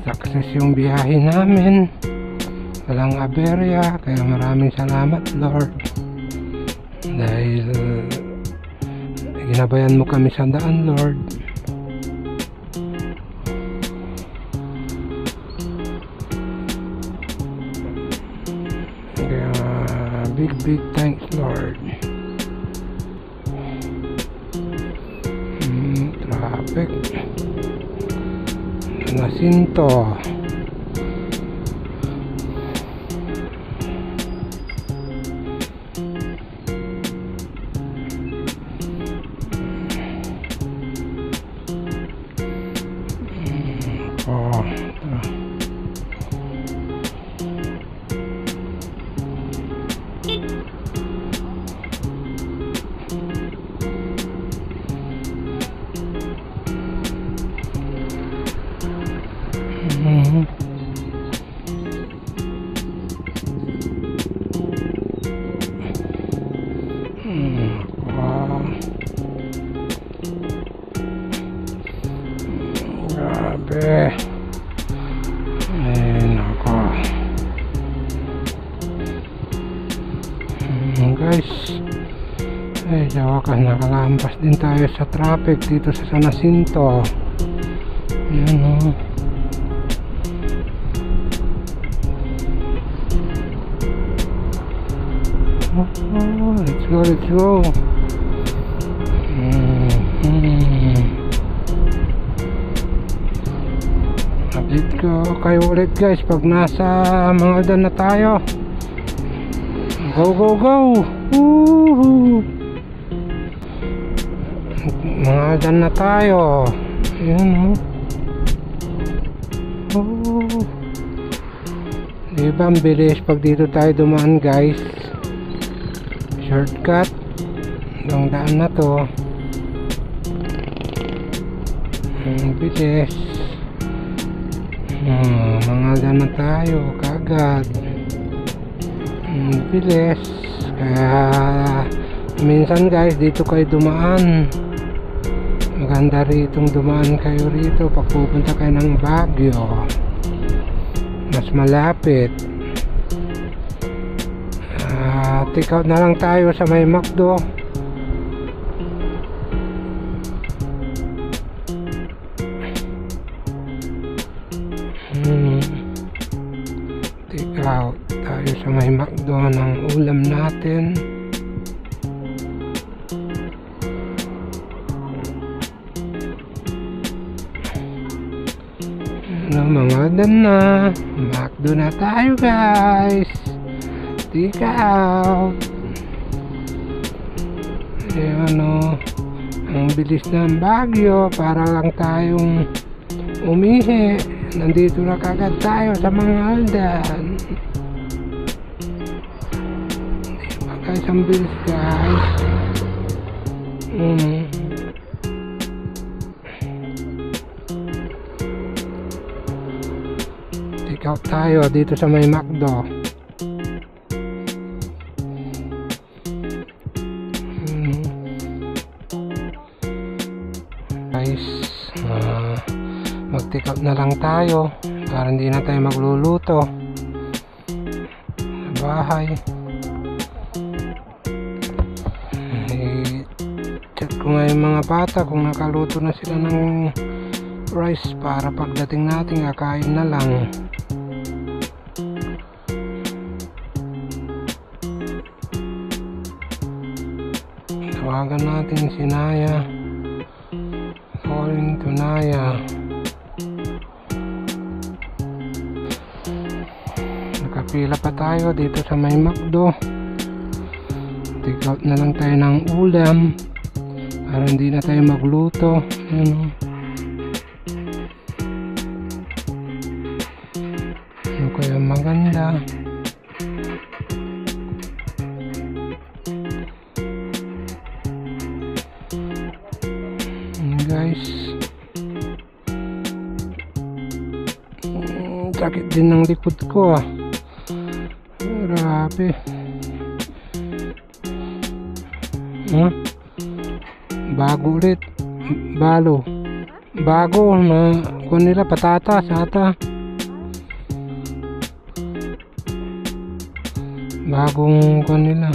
success yung biyahe namin. Walang aberya. Kaya maraming salamat Lord. Dahil ginabayan mo kami sa daan Lord. Big thanks Lord. Traffic nasinto. Grabe. Ay, nako. Guys, ay, sa wakas nakalampas din tayo sa traffic dito sa San Jacinto. Yan o. Let's go, let's go. Update ko kayo ulit guys pag nasa Mangaldan na tayo. Go, go, go. Woohoo. Mangaldan na tayo. Ayan o. Diba ang bilis pag dito tayo dumaan guys. Shortcut ang daan na to. Ang bilis. Mangaldan na tayo kagad. Ang bilis. Kaya minsan guys dito kayo dumaan. Maganda ritong dumaan kayo rito pag pupunta kayo ng Baguio. Mas malapit. Take out na lang tayo sa may McDo. Take out tayo sa may McDo ng ulam natin. Mangaldan na. McDo na tayo guys. Take out. Ayan o. Ang bilis ng Baguio. Para lang tayong umihi. Nandito na kagad tayo sa Mangaldan. Diba guys, ang bilis guys. Take out tayo dito sa may McDo. Guys, mag-take out na lang tayo para hindi na tayo magluluto sa bahay. Check ko nga yung mga bata kung nakaluto na sila ng rice para pagdating natin kakain na lang. Tawagan natin si Naya. Calling to Naya. Nakapila pa tayo dito sa may McDo. Take out na lang tayo ng ulam para hindi na tayo magluto. Ano kaya maganda? Guys, sakit din ng likod ko ah. Grabe. Bago ulit. Bago na kung nila patatas ata. Bagong kung nila.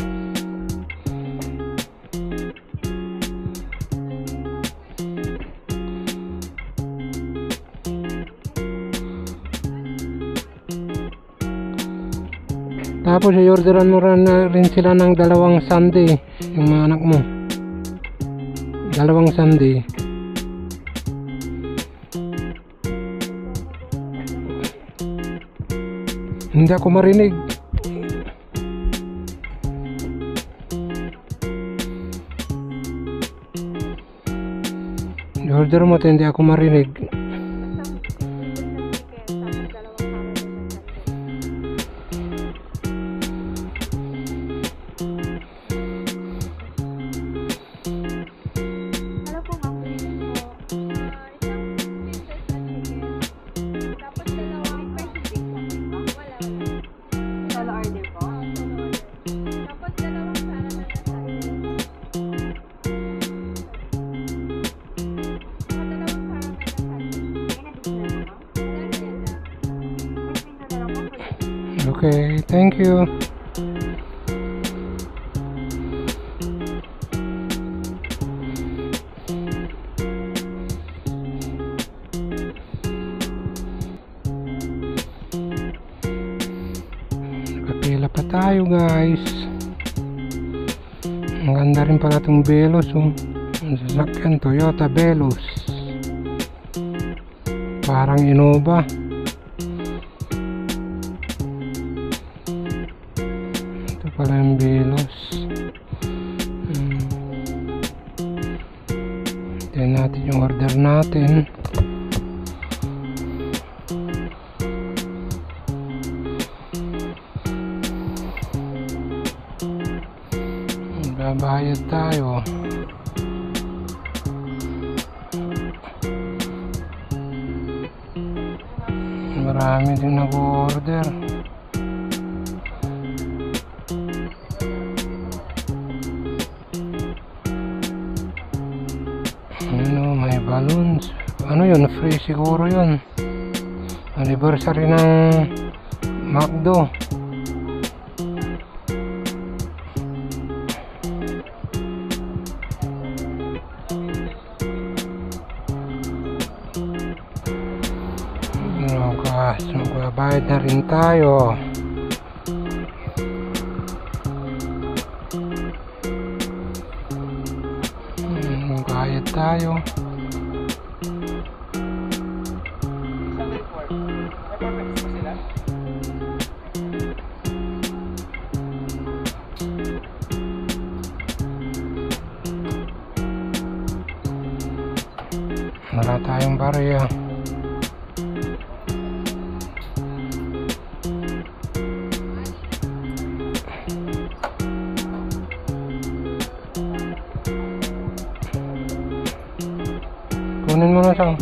Tapos i-orderan mo rin sila ng 2 sundae yung mga anak mo. 2 sundae. Hindi ako marinig. I-order mo ito, hindi ako marinig. Okay, thank you. Nakapila pa tayo guys. Ang ganda rin pala itong Veloz oh. Ang sasakyan Toyota Veloz. Parang Innova. Pala yung Veloz. Tignan natin yung order natin. Babayad tayo. Marami din nag-order. Ano, may balloons. Ano yun? Free siguro yun. Anniversary ng McDo. Magbabayad na rin tayo. Magbayad tayo. Wala tayong barya. Kunin mo na siya.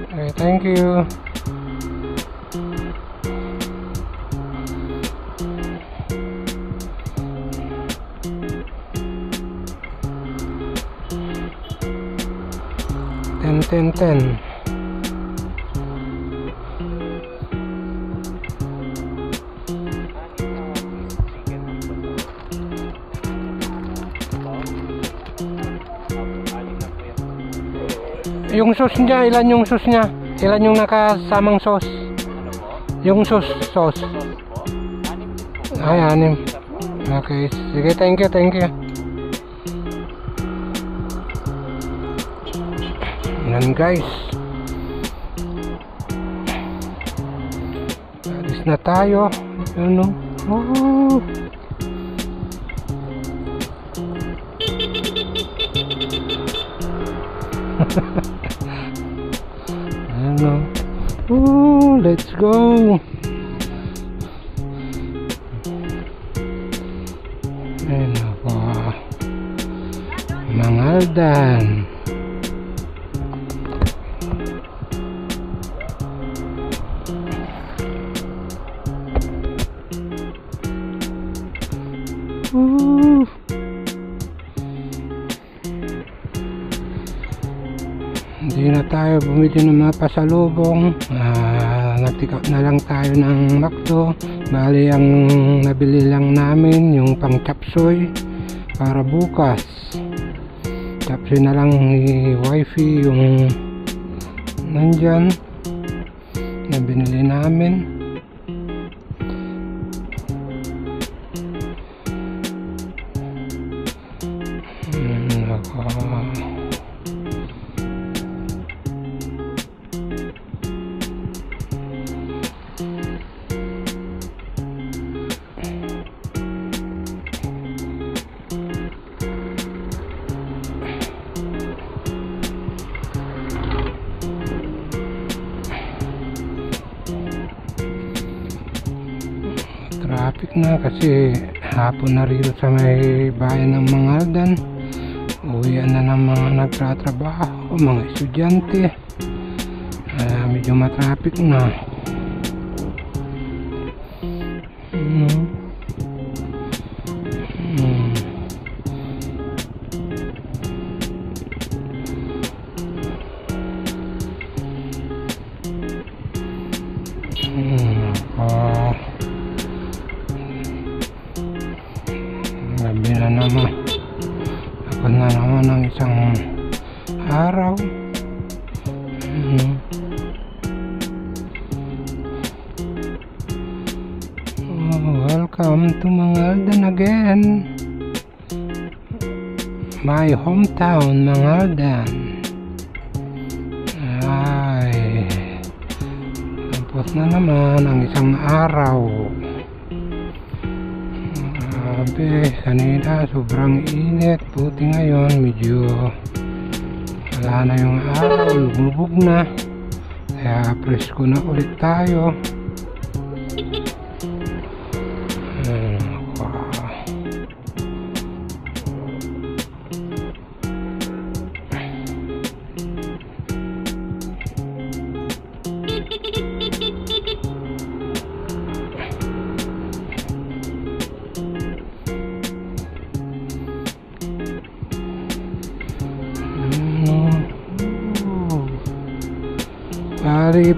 Okay, thank you. Ten. Yung sauce niya, ilan yung sauce niya? Ilan yung nakasamang sauce? Yung sauce. Ay, 6. Okay, sige, thank you. Yan guys. Alis na tayo. Yun o. Oh. Ano? Oh, let's go. Ayun ako. Mangaldan. Hindi na tayo bumili ng mga pasalubong. Nag-take-out na lang tayo ng McDo. Bali ang nabili lang namin yung pang chapsuy para bukas. Chapsuy na lang ni wifey yung nandyan na binili namin. Traffic na kasi hapon na rito sa may bayan ng Mangaldan. Uwian na ng mga nagtatrabaho, mga estudyante. Medyo matraffic na. Gabi na naman. Ako na naman ng isang araw. Welcome to Mangaldan again. My hometown, Mangaldan. Ay, tapos na naman ang isang araw. Grabe, kanina sobrang init. Buti ngayon medyo wala na yung araw, lumubog na. Kaya presko na ulit tayo.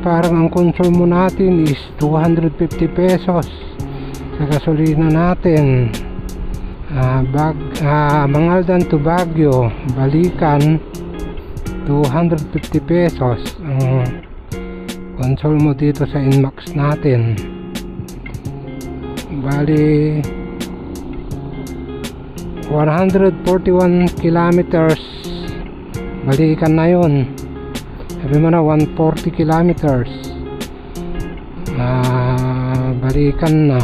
Parang ang consumo natin is 250 pesos sa gasolina natin. Mangaldan to Baguio, balikan 250 pesos ang consumo dito sa Inmax natin. Bali 141 kilometers balikan na yun. Sabi mo na 140 kilometers balikan na,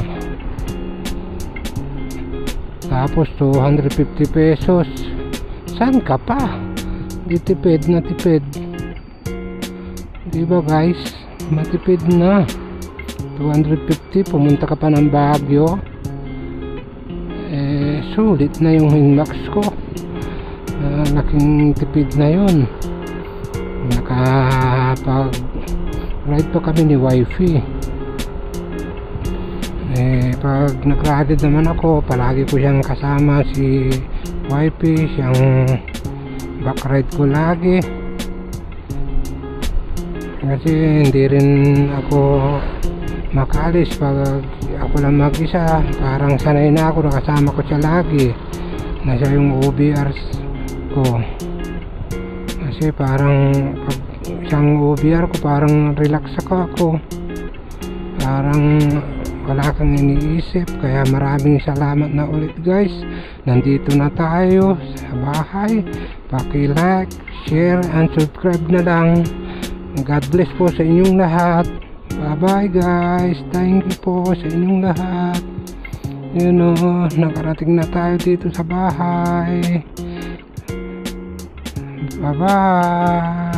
tapos 250 pesos. Saan ka pa? Di tipid na tipid, diba guys? Matipid na. 250, pumunta ka pa ng Baguio, sulit na yung Inmax ko. Laking tipid na yun. Nakapag ride pa kami ni wifey. Pag nag-ride naman ako, palagi ko siyang kasama, si wifey, siyang back ride ko lagi. Kasi hindi rin ako makalis pag ako lang mag-isa. Parang sanay na ako, nakasama ko siya lagi, na siya yung OBRs ko. Kasi Kasi parang pag isang OBR ko parang relax ako. Parang wala kang iniisip. Kaya maraming salamat na ulit guys. Nandito na tayo sa bahay. Paki-like, share, and subscribe na lang. God bless po sa inyong lahat. Bye bye guys. Thank you po sa inyong lahat. Yun o, nakarating na tayo dito sa bahay. Bye bye.